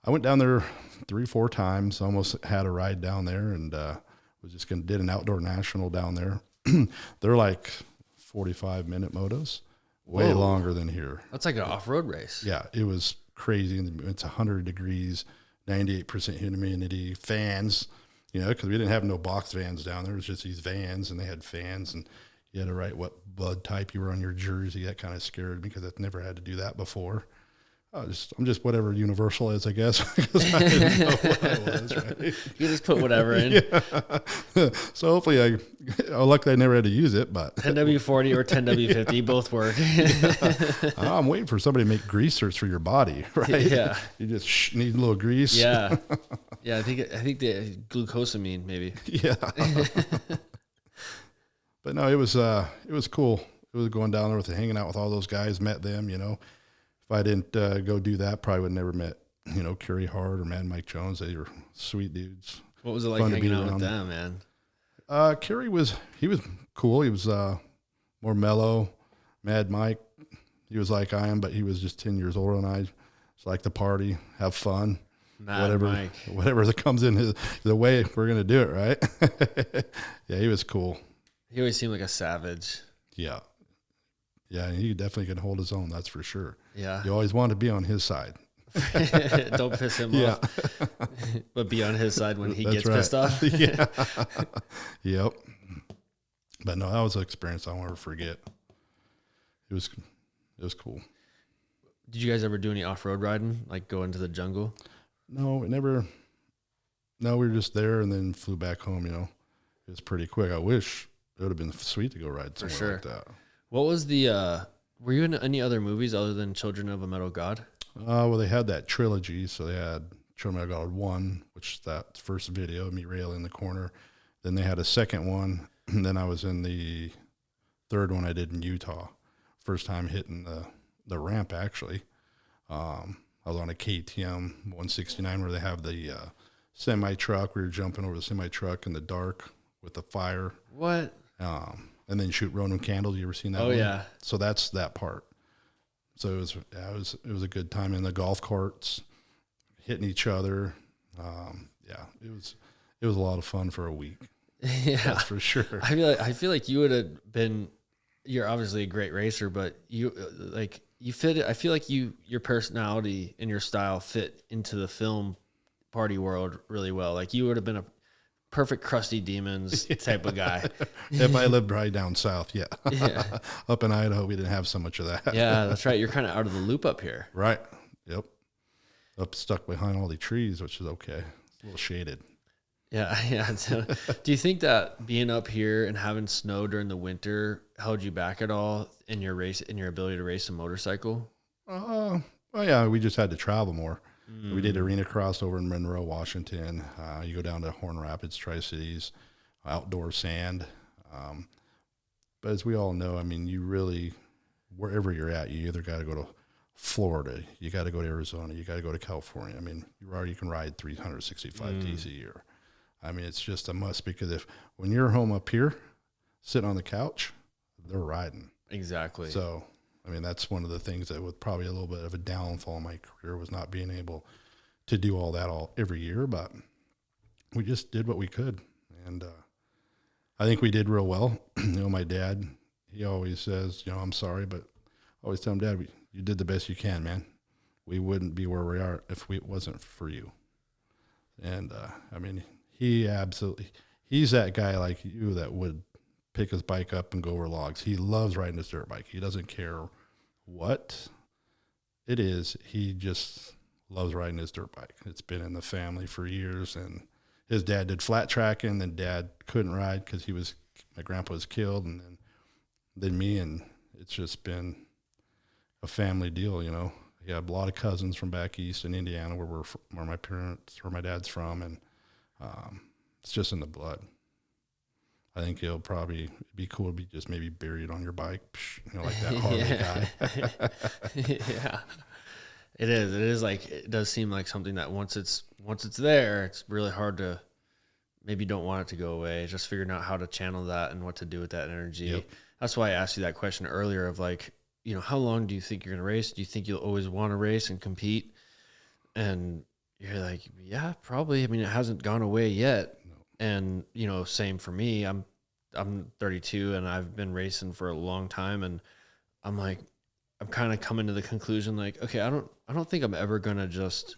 I went down there 3-4 times, almost had a ride down there, and was just did an outdoor national down there. They're like 45-minute motos, way longer than here. That's like an off-road race. Yeah, it was crazy. It's 100 degrees, 98% humidity, fans, because we didn't have no box vans down there. It was just these vans, and they had fans, and you had to write what blood type you were on your jersey. That kind of scared me because I've never had to do that before. I'm just whatever Universal is, I guess, because I didn't know what I was, right? You just put whatever in. Yeah. So hopefully luckily I never had to use it, but 10W40 or 10W50 both work. I'm waiting for somebody to make greasers for your body, right? Yeah. You just need a little grease. Yeah. Yeah, I think the glucosamine maybe. Yeah. But no, it was cool. It was going down there hanging out with all those guys, met them, If I didn't go do that, probably would have never met, Kerry Hart or Mad Mike Jones. They were sweet dudes. What was it like hanging out with them, man? Kerry was cool. He was more mellow. Mad Mike, he was like I am, but he was just 10 years older than I. It's like the party, have fun. Whatever that comes in the way, we're going to do it, right? Yeah, he was cool. He always seemed like a savage. Yeah. Yeah, he definitely can hold his own, that's for sure. Yeah. You always want to be on his side. Don't piss him off. But be on his side when he gets pissed off. Yeah. Yep. But no, that was an experience I'll never forget. It was cool. Did you guys ever do any off-road riding, like go into the jungle? No, we were just there and then flew back home, It was pretty quick. I wish it would have been sweet to go ride somewhere like that. What was were you in any other movies other than Children of a Metal God? Well, they had that trilogy. So they had Children of a Metal God 1, which is that first video, me rail in the corner. Then they had a second one. And then I was in the third one I did in Utah. First time hitting the ramp, actually. I was on a KTM 169 where they have the semi-truck. We were jumping over the semi-truck in the dark with the fire. What? And then shoot Roman candles. You ever seen that? Oh, one? Yeah. So that's that part. So it was a good time in the golf carts, hitting each other. It was a lot of fun for a week. Yeah, that's for sure. I feel like you would have been. You're obviously a great racer, but you fit. I feel like your personality and your style fit into the film party world really well. Like you would have been a perfect crusty demons type of guy. If I lived right down south, yeah. Up in Idaho, we didn't have so much of that. Yeah, that's right. You're kind of out of the loop up here. Right. Yep. Up stuck behind all the trees, which is okay. It's a little shaded. Yeah. So, do you think that being up here and having snow during the winter held you back at all in your ability to race a motorcycle? Well, yeah, we just had to travel more. We did arena cross over in Monroe, Washington. You go down to Horn Rapids, Tri-Cities, outdoor sand. But as we all know, I mean, you really, wherever you're at, you either got to go to Florida, you got to go to Arizona, you got to go to California. I mean, you can ride 365 days a year. I mean, it's just a must because when you're home up here, sitting on the couch, they're riding. Exactly. So, I mean, that's one of the things that was probably a little bit of a downfall in my career was not being able to do all that every year, but we just did what we could. And I think we did real well. My dad, he always says, I'm sorry, but I always tell him, Dad, you did the best you can, man. We wouldn't be where we are if it wasn't for you. And, I mean, he's that guy like you that would pick his bike up and go over logs. He loves riding his dirt bike. He doesn't care what it is. He just loves riding his dirt bike. It's been in the family for years, and his dad did flat tracking, and Dad couldn't ride because my grandpa was killed, and then me, and it's just been a family deal, He had a lot of cousins from back east in Indiana where my dad's from, and it's just in the blood. I think it'll probably be cool to be just maybe buried on your bike, like that Harley guy. Yeah, it is. It is like, it does seem like something that once it's there, it's really hard to, maybe don't want it to go away. Just figuring out how to channel that and what to do with that energy. Yep. That's why I asked you that question earlier of like, how long do you think you're going to race? Do you think you'll always want to race and compete? And, you're like, yeah, probably. I mean, it hasn't gone away yet. And, you know, same for me. I'm 32 and I've been racing for a long time. And I'm like, I'm kind of coming to the conclusion, like, okay, I don't think I'm ever going to just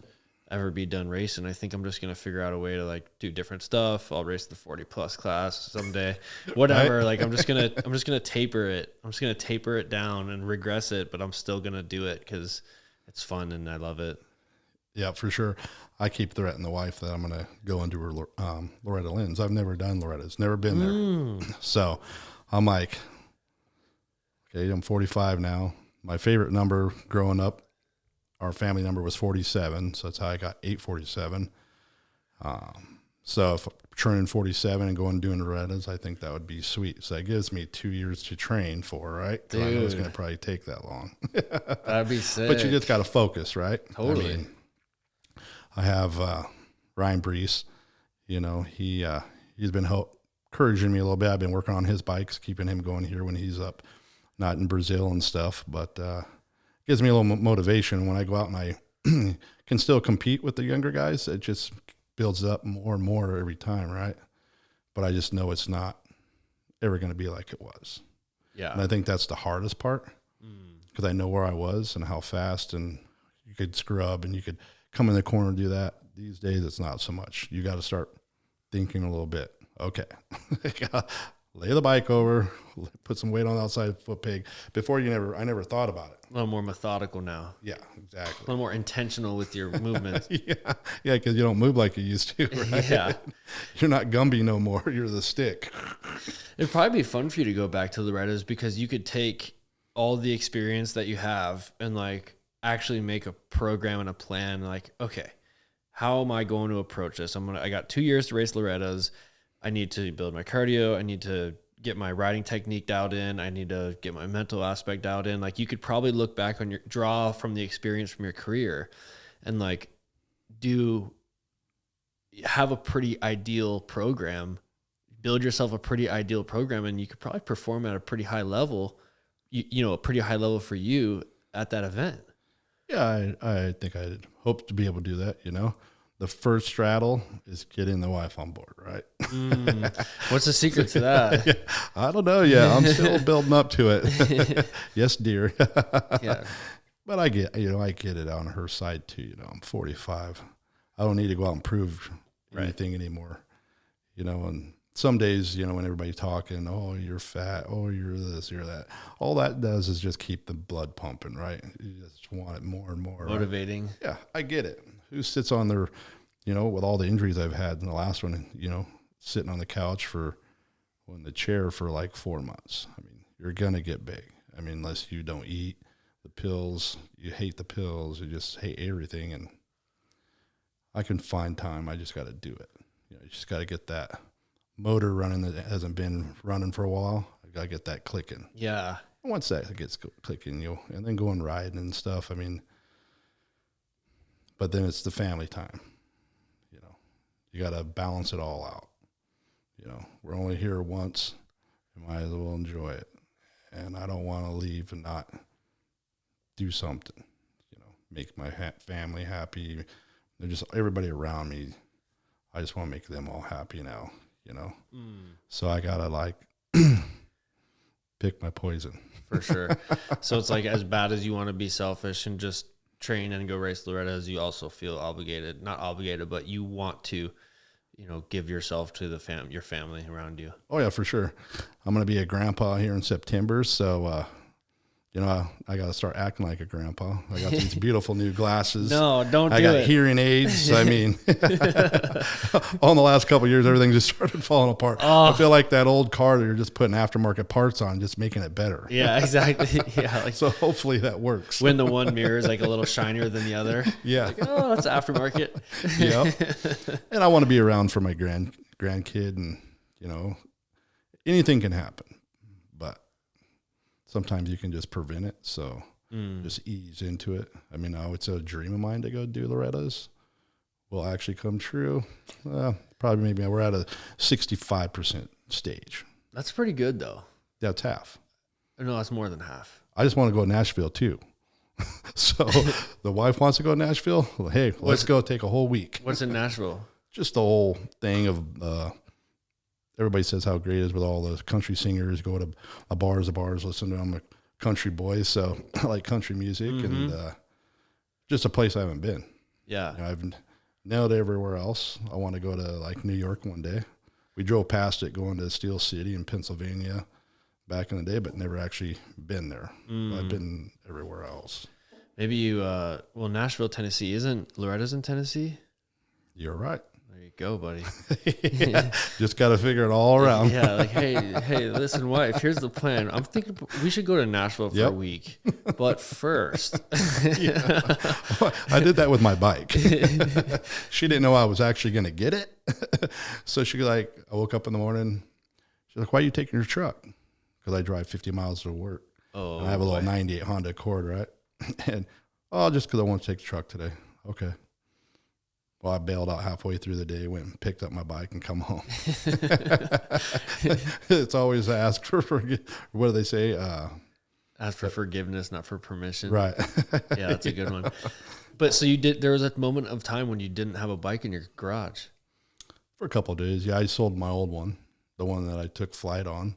ever be done racing. I think I'm just going to figure out a way to like do different stuff. I'll race the 40 plus class someday, whatever. Right? Like, I'm just going to taper it. I'm just going to taper it down and regress it, but I'm still going to do it because it's fun and I love it. Yeah, for sure. I keep threatening the wife that I'm going to go into her Loretta Lynn's. I've never done Loretta's, never been there. So I'm like, okay, I'm 45 now. My favorite number growing up, our family number was 47. So that's how I got 847. So if I'm turning 47 and going and doing Loretta's, I think that would be sweet. So that gives me 2 years to train for, right? Because I know it's going to probably take that long. That'd be sick. But you just got to focus, right? Totally. I mean, I have Ryan Brees, you know, he's been encouraging me a little bit. I've been working on his bikes, keeping him going here when he's up, not in Brazil and stuff, but gives me a little motivation when I go out and I can still compete with the younger guys. It just builds up more and more every time, right? But I just know it's not ever going to be like it was. Yeah. And I think that's the hardest part because I know where I was and how fast and you could scrub and you could come in the corner and do that. These days, it's not so much. You got to start thinking a little bit. Okay, lay the bike over, put some weight on the outside foot peg. Before I never thought about it. A little more methodical now. Yeah, exactly. A little more intentional with your movements. yeah, because you don't move like you used to, right? Yeah. You're not Gumby no more. You're the stick. It'd probably be fun for you to go back to Loretta's because you could take all the experience that you have and like actually make a program and a plan. Like, okay, how am I going to approach this? I got 2 years to race Loretta's. I need to build my cardio. I need to get my riding technique dialed in. I need to get my mental aspect dialed in. Like, you could probably look back on draw from the experience from your career and like have a pretty ideal program, build yourself a pretty ideal program. And you could probably perform at a pretty high level, you know, a pretty high level for you at that event. Yeah, I think I hope to be able to do that, you know. The first straddle is getting the wife on board, right? What's the secret to that? Yeah, I don't know yet. I'm still building up to it. Yes, dear. Yeah. But I get it on her side too. You know, I'm 45. I don't need to go out and prove anything anymore. You know, and some days, you know, when everybody's talking, oh, you're fat, oh, you're this, you're that. All that does is just keep the blood pumping, right? You just want it more and more. Motivating. Right? Yeah, I get it. Who sits on their, you know, with all the injuries I've had in the last one, you know, sitting on the couch in the chair for like 4 months. I mean, you're going to get big. I mean, unless you don't eat the pills, you hate the pills, you just hate everything. And I can find time. I just got to do it. You know, you just got to get that motor running that hasn't been running for a while. I got to get that clicking. Yeah. And once that gets clicking, and then going riding and stuff. I mean, but then it's the family time. You know, you got to balance it all out. You know, we're only here once. You might as well enjoy it. And I don't want to leave and not do something, you know, make my family happy. They're just everybody around me. I just want to make them all happy now, you know. So I got to like pick my poison. For sure. So it's like as bad as you want to be selfish and just train and go race Loretta's, you also feel obligated, not obligated, but you want to, you know, give yourself to your family around you. Oh yeah, for sure. I'm going to be a grandpa here in September. So, you know, I got to start acting like a grandpa. I got these beautiful new glasses. No, don't do it. I got hearing aids. I mean, on the last couple of years, everything just started falling apart. Oh. I feel like that old car that you're just putting aftermarket parts on, just making it better. Yeah, exactly. Yeah. Like so hopefully that works. when the one mirror is like a little shinier than the other. Yeah. Like, oh, that's aftermarket. Yep. And I want to be around for my grandkid, and, you know, anything can happen. Sometimes you can just prevent it, so just ease into it. I mean, now it's a dream of mine to go do Loretta's. Will actually come true. Probably maybe we're at a 65% stage. That's pretty good, though. That's half. No, that's more than half. I just want to go to Nashville, too. So the wife wants to go to Nashville. Well, hey, let's go take a whole week. What's in Nashville? Just the whole thing of everybody says how great it is with all the country singers. Go to bars, listen to them. I'm a country boy, so I like country music, and just a place I haven't been. Yeah. You know, I've nailed everywhere else. I want to go to like New York one day. We drove past it going to Steel City in Pennsylvania back in the day, but never actually been there. I've been everywhere else. Maybe you, well, Nashville, Tennessee, isn't Loretta's in Tennessee? You're right. There you go, buddy. Yeah, just got to figure it all around. Yeah, like, hey, listen, wife, here's the plan. I'm thinking we should go to Nashville for a week. But first. I did that with my bike. She didn't know I was actually going to get it. So she I woke up in the morning. She's like, why are you taking your truck? Because I drive 50 miles to work. Oh, and I have a little 98 Honda Accord, right? And, just because I want to take the truck today. Okay. Well, I bailed out halfway through the day, went and picked up my bike and come home. It's always ask for what do they say? Ask for forgiveness, not for permission. Right. Yeah, that's a good one. But so there was a moment of time when you didn't have a bike in your garage. For a couple of days. Yeah, I sold my old one, the one that I took flight on.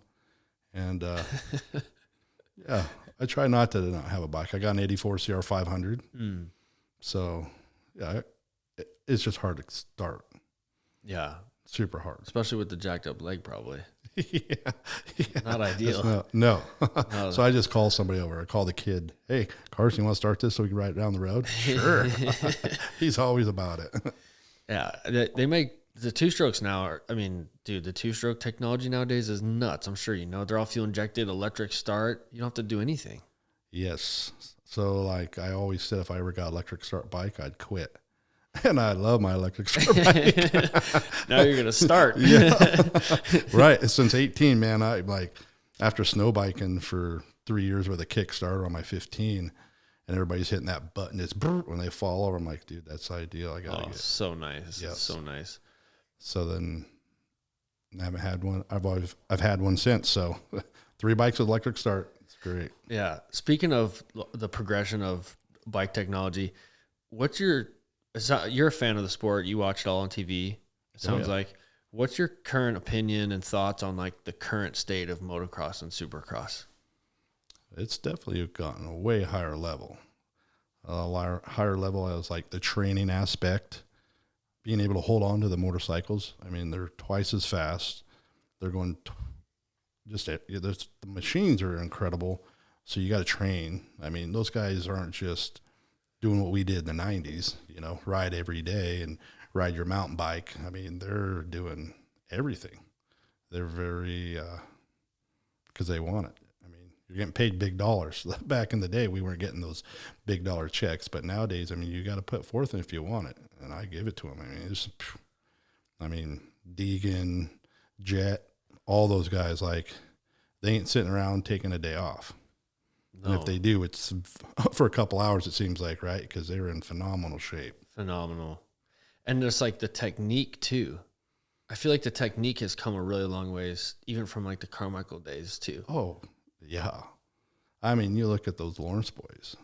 And, yeah, I try not to not have a bike. I got an 84 CR 500. So, yeah, it's just hard to start. Yeah. Super hard. Especially with the jacked up leg, probably. Yeah. Not ideal. No. So I just call somebody over. I call the kid. Hey, Carson, you want to start this so we can ride it down the road? Sure. He's always about it. Yeah. They make the two-strokes now. The two-stroke technology nowadays is nuts. I'm sure you know. They're all fuel injected, electric start. You don't have to do anything. Yes. So, like I always said, if I ever got electric start bike, I'd quit. And I love my electric start bike. Now you're going to start. Yeah. Right. Since 18, man, I after snow biking for 3 years with a Kickstarter on my 15, and everybody's hitting that button. It's when they fall over. I'm like, dude, that's ideal. I got to get it. So nice. Yes. So nice. So then I haven't had one. I've had one since. So 3 bikes with electric start. It's great. Yeah. Speaking of the progression of bike technology, you're a fan of the sport. You watch it all on TV. It sounds like. What's your current opinion and thoughts on like the current state of motocross and supercross? It's definitely gotten a way higher level. Higher level as like the training aspect, being able to hold on to the motorcycles. I mean, they're twice as fast. They're going the machines are incredible. So you got to train. I mean, those guys aren't just doing what we did in the 90s, ride every day and ride your mountain bike. I mean, they're doing everything. They're very, because they want it. I mean, you're getting paid big dollars. Back in the day, we weren't getting those big dollar checks, but nowadays, I mean, you got to put forth if you want it, and I give it to them. I mean, Deegan, Jet, all those guys, they ain't sitting around taking a day off. No. And if they do, it's for a couple hours, it seems like, right? Because they're in phenomenal shape. Phenomenal. And there's like the technique too. I feel like the technique has come a really long ways, even from like the Carmichael days too. Oh, yeah. I mean, you look at those Lawrence boys.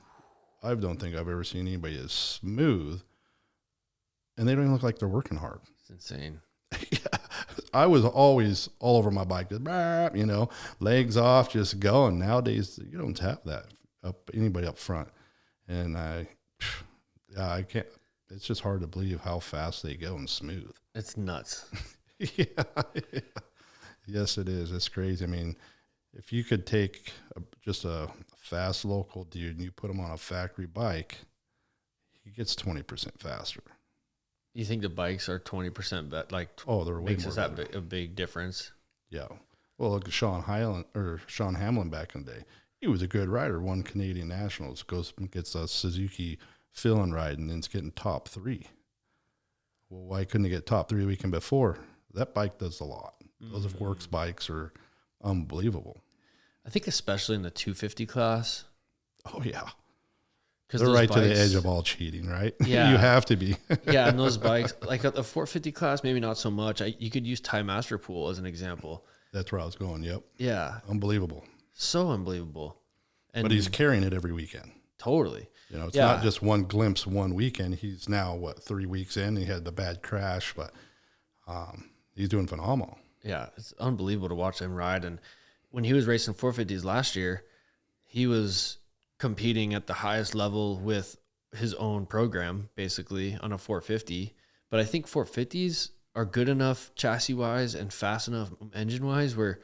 I don't think I've ever seen anybody as smooth, and they don't even look like they're working hard. It's insane. Yeah. I was always all over my bike, just, legs off, just going. Nowadays, you don't have that anybody up front. And I can't, it's just hard to believe how fast they go and smooth. It's nuts. Yeah. Yes, it is. It's crazy. I mean, if you could take just a fast local dude and you put him on a factory bike, he gets 20% faster. You think the bikes are 20% better? They're way makes more us that a big difference. Yeah. Well, look at Sean Hamlin back in the day. He was a good rider. Won Canadian Nationals. Goes and gets a Suzuki fill-in ride, and then it's getting top 3. Well, why couldn't he get top 3 the weekend before? That bike does a lot. Those works bikes are unbelievable. I think especially in the 250 class. Oh yeah. They're right to the edge of all cheating, right? Yeah. You have to be. Yeah, and those bikes, like at the 450 class, maybe not so much. You could use Ty Masterpool as an example. That's where I was going, yep. Yeah. Unbelievable. So unbelievable. But he's carrying it every weekend. Totally. You know, it's not just one glimpse one weekend. He's now, 3 weeks in? He had the bad crash, but he's doing phenomenal. Yeah, it's unbelievable to watch him ride. And when he was racing 450s last year, he was competing at the highest level with his own program, basically, on a 450. But I think 450s are good enough chassis-wise and fast enough engine-wise where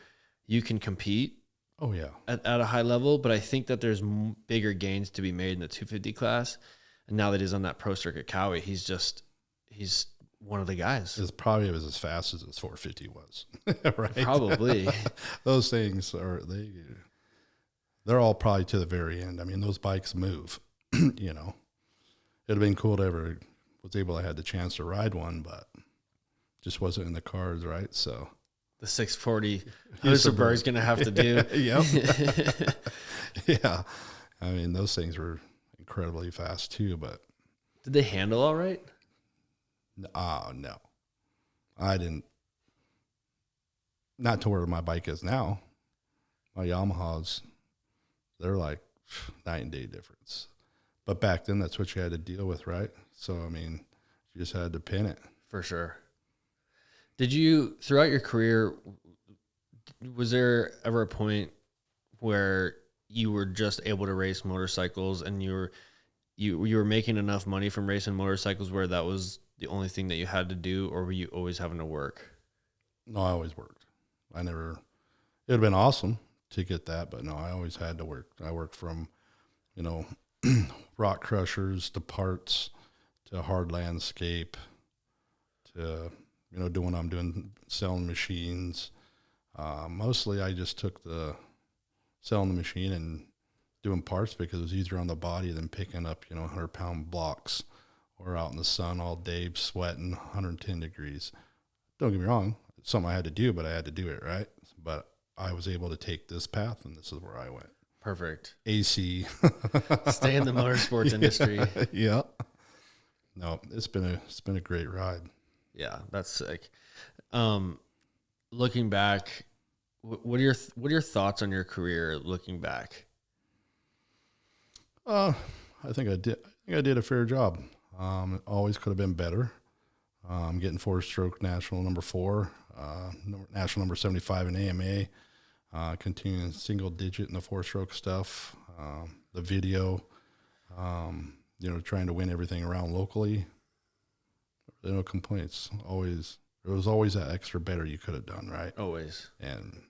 you can compete. Oh, yeah. At a high level, but I think that there's bigger gains to be made in the 250 class. And now that he's on that pro circuit Cowie, he's one of the guys. It's probably as fast as his 450 was, right? Probably. Those things they're all probably to the very end. I mean, those bikes move, you know. It'd have been cool to ever had the chance to ride one, but just wasn't in the cards, right? So the 640 Husaberg's going to have to do. Yep. Yeah. I mean, those things were incredibly fast too, but. Did they handle all right? No. I didn't. Not to where my bike is now. My Yamahas, they're like night and day difference. But back then, that's what you had to deal with, right? So, I mean, you just had to pin it. For sure. Did you, throughout your career, was there ever a point where you were just able to race motorcycles and you were making enough money from racing motorcycles where that was the only thing that you had to do, or were you always having to work? No, I always worked. It would have been awesome to get that, but no, I always had to work. I worked from, you know, rock crushers to parts to hard landscape to, you know, doing what I'm doing, selling machines. Mostly I just took selling the machine and doing parts because it was easier on the body than picking up, you know, 100-pound blocks or out in the sun all day sweating 110 degrees. Don't get me wrong. It's something I had to do, but I had to do it, right? But I was able to take this path, and this is where I went. Perfect. AC. Stay in the motorsports industry. Yeah. No, it's been a great ride. Yeah, that's sick. Looking back, what are your thoughts on your career looking back? I think I did a fair job. It always could have been better. Getting 4-stroke national number 4, national number 75 in AMA, continuing single digit in the 4-stroke stuff, the video, you know, trying to win everything around locally. There are no complaints. There was always that extra better you could have done, right? Always. And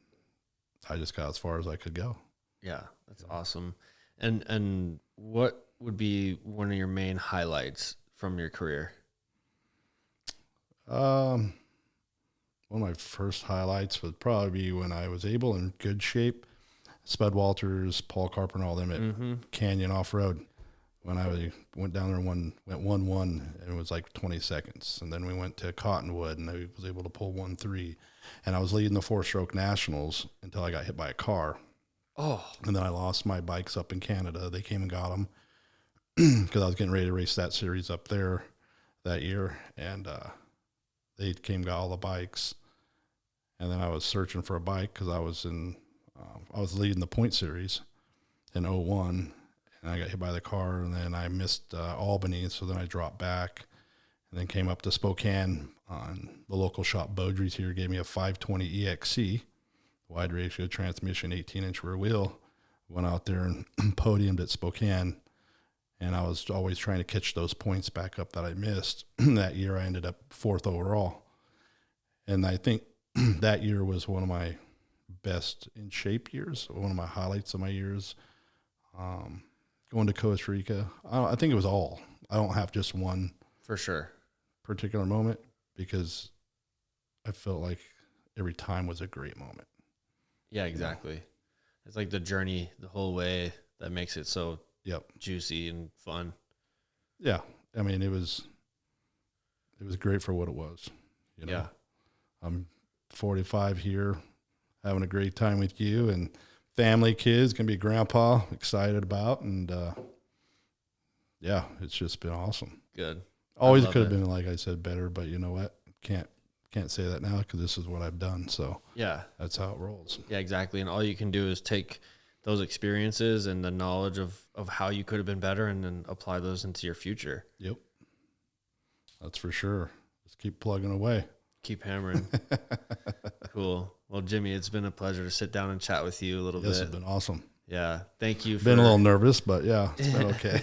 I just got as far as I could go. Yeah, that's awesome. And what would be one of your main highlights from your career? One of my first highlights would probably be when I was able in good shape, Spud Walters, Paul Carpenter, all them at Canyon Off-Road. When I went down there and went 1-1, and it was like 20 seconds. And then we went to Cottonwood, and I was able to pull 1-3. And I was leading the 4-stroke nationals until I got hit by a car. Oh. And then I lost my bikes up in Canada. They came and got them because I was getting ready to race that series up there that year. And they came and got all the bikes. And then I was searching for a bike because I was leading the point series in 01. And I got hit by the car, and then I missed Albany, so then I dropped back and then came up to Spokane on the local shop. Beaudry's here gave me a 520 EXC, wide ratio transmission, 18-inch rear wheel. Went out there and podiumed at Spokane, and I was always trying to catch those points back up that I missed. That year I ended up 4th overall. And I think that year was one of my best in shape years, one of my highlights of my years. Going to Costa Rica, I think it was all. I don't have just one For sure. particular moment because I felt like every time was a great moment. Yeah, exactly. Yeah. It's like the journey the whole way that makes it so juicy and fun. Yeah. I mean, it was great for what it was. You know? Yeah. I'm 45 here, having a great time with you and family, kids, gonna be grandpa, excited about, and yeah, it's just been awesome. Good. Always could have been, like I said, better, but you know what? Can't say that now because this is what I've done. So yeah, that's how it rolls. Yeah, exactly. And all you can do is take those experiences and the knowledge of how you could have been better, and then apply those into your future. Yep. That's for sure. Just keep plugging away. Keep hammering. Cool. Well, Jimmy, it's been a pleasure to sit down and chat with you a little bit. This has been awesome. Yeah. Thank you. Been a little nervous, but yeah, it's been okay.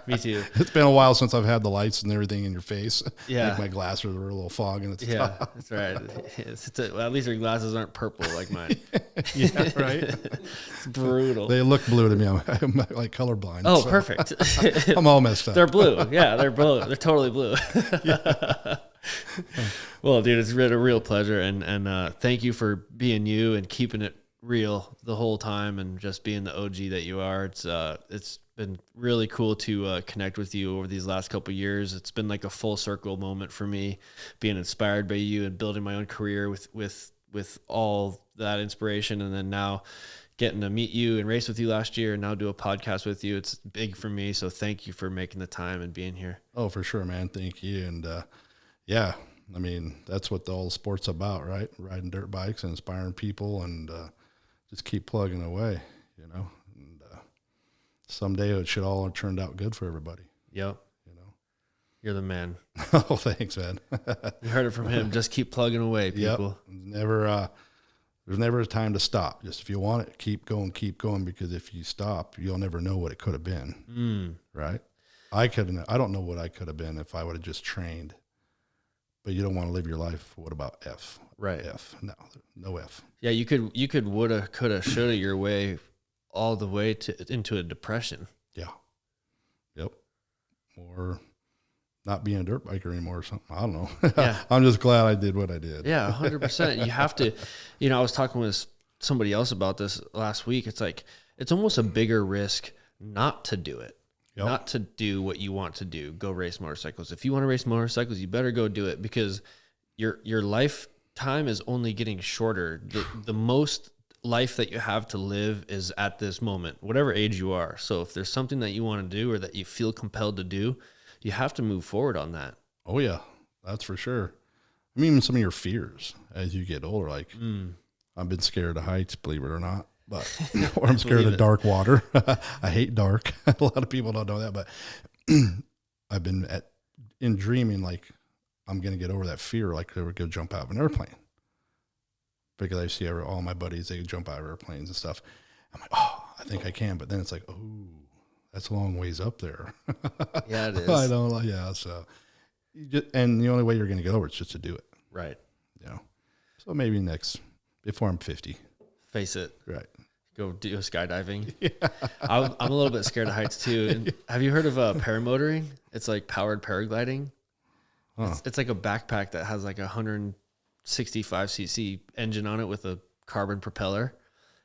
Me too. It's been a while since I've had the lights and everything in your face. Yeah. Like my glasses were a little fogging at the top. That's right. Well, at least your glasses aren't purple like mine. Yeah, right. It's brutal. They look blue to me. I'm like colorblind. Oh, so perfect. I'm all messed up. They're blue. Yeah, they're blue. They're totally blue. Well, dude, it's been a real pleasure, and thank you for being you and keeping it real the whole time, and just being the OG that you are. It's been really cool to connect with you over these last couple of years. It's been like a full circle moment for me, being inspired by you and building my own career with all that inspiration, and then now getting to meet you and race with you last year and now do a podcast with you. It's big for me. So thank you for making the time and being here. Oh, for sure, man. Thank you. And yeah, I mean, that's what the whole sport's about, right? Riding dirt bikes and inspiring people, and just keep plugging away, you know. And someday it should all have turned out good for everybody. Yep. You know. You're the man. Oh, thanks, man. You heard it from him. Just keep plugging away, people. Yep. There's never a time to stop. Just if you want it, keep going, because if you stop, you'll never know what it could have been. Right? I don't know what I could have been if I would have just trained. But you don't want to live your life. What about F? Right. F. No F. Yeah, you could woulda, coulda, shoulda your way all the way into a depression. Yeah. Yep. Or not being a dirt biker anymore or something. I don't know. Yeah. I'm just glad I did what I did. Yeah, 100%. You have to, I was talking with somebody else about this last week. It's like, it's almost a bigger risk not to do it. Yep. Not to do what you want to do. Go race motorcycles. If you want to race motorcycles, you better go do it, because your lifetime is only getting shorter. The most life that you have to live is at this moment, whatever age you are. So if there's something that you want to do or that you feel compelled to do, you have to move forward on that. Oh yeah, that's for sure. I mean, even some of your fears as you get older, like I've been scared of heights, believe it or not. But or I'm scared of dark water. I hate dark. A lot of people don't know that, but I've been in dreaming like I'm going to get over that fear, like they would go jump out of an airplane, because I see all my buddies, they jump out of airplanes and stuff. I'm like, oh, I think I can, but then it's like, oh, that's a long ways up there. Yeah, it is. I don't like, yeah. So, and the only way you're going to get over it's just to do it. Right. You know, so maybe before I'm 50. Face it. Right. Go do skydiving. Yeah. I'm a little bit scared of heights too. And have you heard of paramotoring? It's like powered paragliding. Huh. It's like a backpack that has like a 165cc engine on it with a carbon propeller,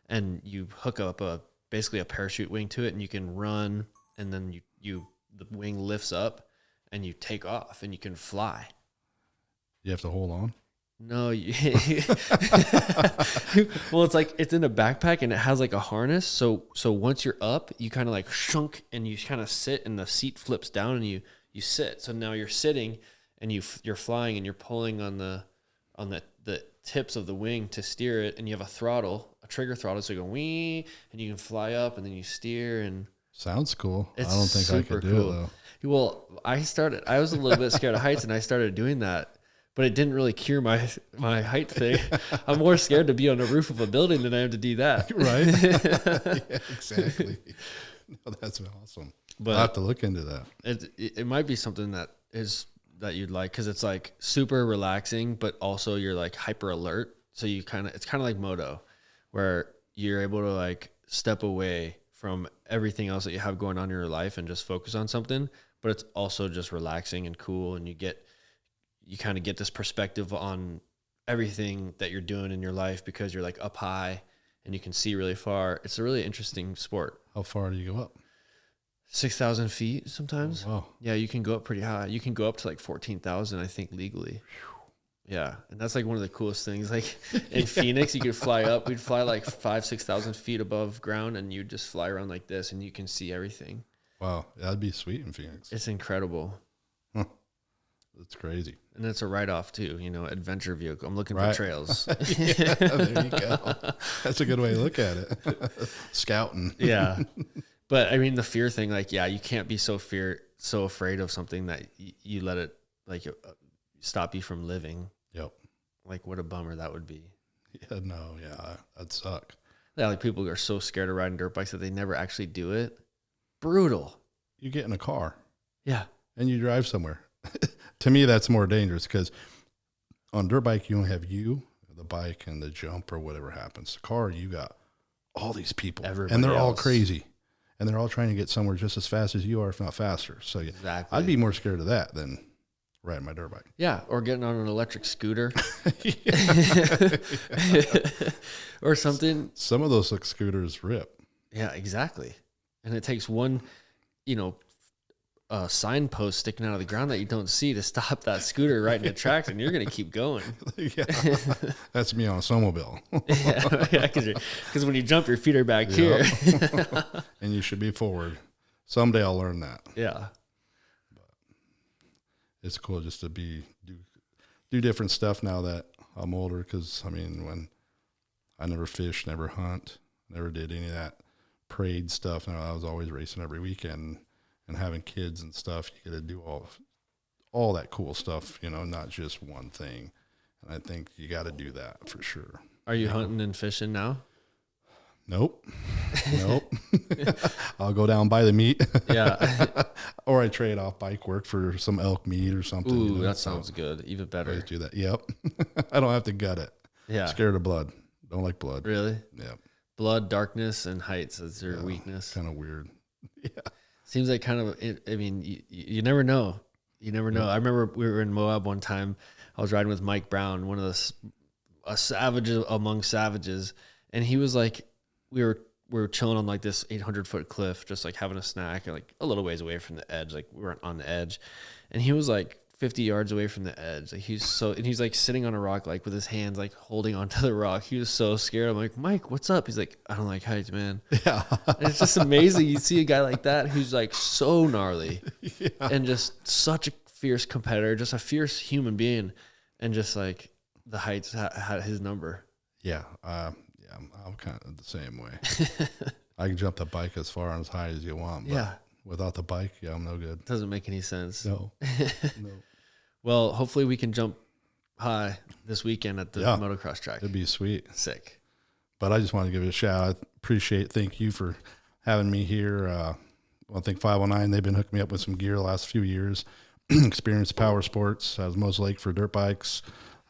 and you hook up basically a parachute wing to it, and you can run, and then the wing lifts up and you take off and you can fly. You have to hold on. No, well, it's like it's in a backpack and it has like a harness. So once you're up, you kind of like shunk and you kind of sit, and the seat flips down and you sit. So now you're sitting and you're flying, and you're pulling on the tips of the wing to steer it, and you have a trigger throttle, so you go wee, and you can fly up, and then you steer. And sounds cool. I it's don't think I could do it though. Well, I was a little bit scared of heights, and I started doing that. But it didn't really cure my height thing. I'm more scared to be on the roof of a building than I am to do that. Right? Yeah, exactly. No, that's awesome. But I'll have to look into that. It might be something that you'd like, because it's like super relaxing, but also you're like hyper alert. So it's kind of like Moto, where you're able to like step away from everything else that you have going on in your life and just focus on something. But it's also just relaxing and cool, and you kind of get this perspective on everything that you're doing in your life, because you're like up high and you can see really far. It's a really interesting sport. How far do you go up? 6,000 feet sometimes. Oh, wow. Yeah, you can go up pretty high. You can go up to like 14,000, I think, legally. Yeah, and that's like one of the coolest things. Like in Phoenix, you could fly up. We'd fly like 5,000-6,000 feet above ground, and you'd just fly around like this, and you can see everything. Wow, that'd be sweet in Phoenix. It's incredible. Huh. It's crazy. And it's a write-off too, you know, adventure vehicle. I'm looking Right. for trails. Yeah, there you go. That's a good way to look at it. Scouting. Yeah. But I mean, the fear thing, like, yeah, you can't be so afraid of something that you let it like stop you from living. Yep. Like, what a bummer that would be. Yeah, no, yeah, that'd suck. Yeah, like people are so scared of riding dirt bikes that they never actually do it. Brutal. You get in a car Yeah. and you drive somewhere. To me, that's more dangerous because on dirt bike, you only have you, the bike, and the jump or whatever happens. The car, you got all these people, Everybody and they're all else. crazy, and they're all trying to get somewhere just as fast as you are, if not faster. So yeah, Exactly. I'd be more scared of that than riding my dirt bike. Yeah, or getting on an electric scooter or something. Some of those scooters rip. Yeah, exactly. And it takes one, you know, signpost sticking out of the ground that you don't see to stop that scooter right in the tracks, and you're going to keep going. Yeah, that's me on a snowmobile. Yeah, because when you jump, your feet are back here. And you should be forward. Someday I'll learn that. Yeah. It's cool just to do different stuff now that I'm older. Because I mean, when I never fished, never hunt, never did any of that parade stuff. And I was always racing every weekend and having kids and stuff. You got to do all that cool stuff, you know, not just one thing. And I think you got to do that for sure. Are you hunting and fishing now? Nope. I'll go down buy the meat. Yeah. Or I trade off bike work for some elk meat or something. Ooh, you know, that sounds good. Even I better. always do that. Yep. I don't have to gut it. Yeah. Scared of blood. Don't like blood. Really? Yeah. Blood, darkness, and heights is your weakness. Kind of weird. Yeah. Seems like kind of, I mean, you never know. You never know. I remember we were in Moab one time. I was riding with Mike Brown, one of a savage among savages. And he was like, we were chilling on like this 800-foot cliff, just like having a snack and like a little ways away from the edge. Like we weren't on the edge. And he was like 50 yards away from the edge. Like and he's like sitting on a rock, like with his hands like holding onto the rock. He was so scared. I'm like, Mike, what's up? He's like, I don't like heights, man. Yeah. And it's just amazing. You see a guy like that who's like so gnarly and just such a fierce competitor, just a fierce human being, and just like the heights had his number. Yeah. I'm kind of the same way. I can jump the bike as far and as high as you want, but without the bike, I'm no good. Doesn't make any sense. No. Well, hopefully we can jump high this weekend at the motocross track. It'd be sweet. Sick. But I just want to give it a shout. I thank you for having me here. I think 509, they've been hooking me up with some gear the last few years. Experienced Power Sports, as Mos Lake for dirt bikes,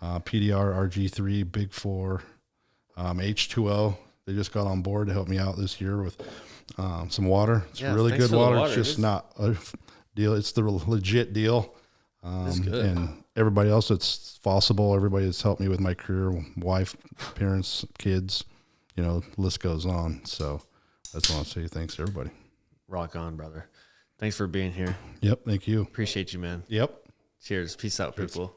PDR, RG3, Big 4, H2O. They just got on board to help me out this year with some water. It's really good water. It's just not a deal. It's the legit deal. That's good. And everybody else that's possible, everybody that's helped me with my career, wife, parents, kids, you know, the list goes on. So I just want to say thanks to everybody. Rock on, brother. Thanks for being here. Yep. Thank you. Appreciate you, man. Yep. Cheers. Peace out, people.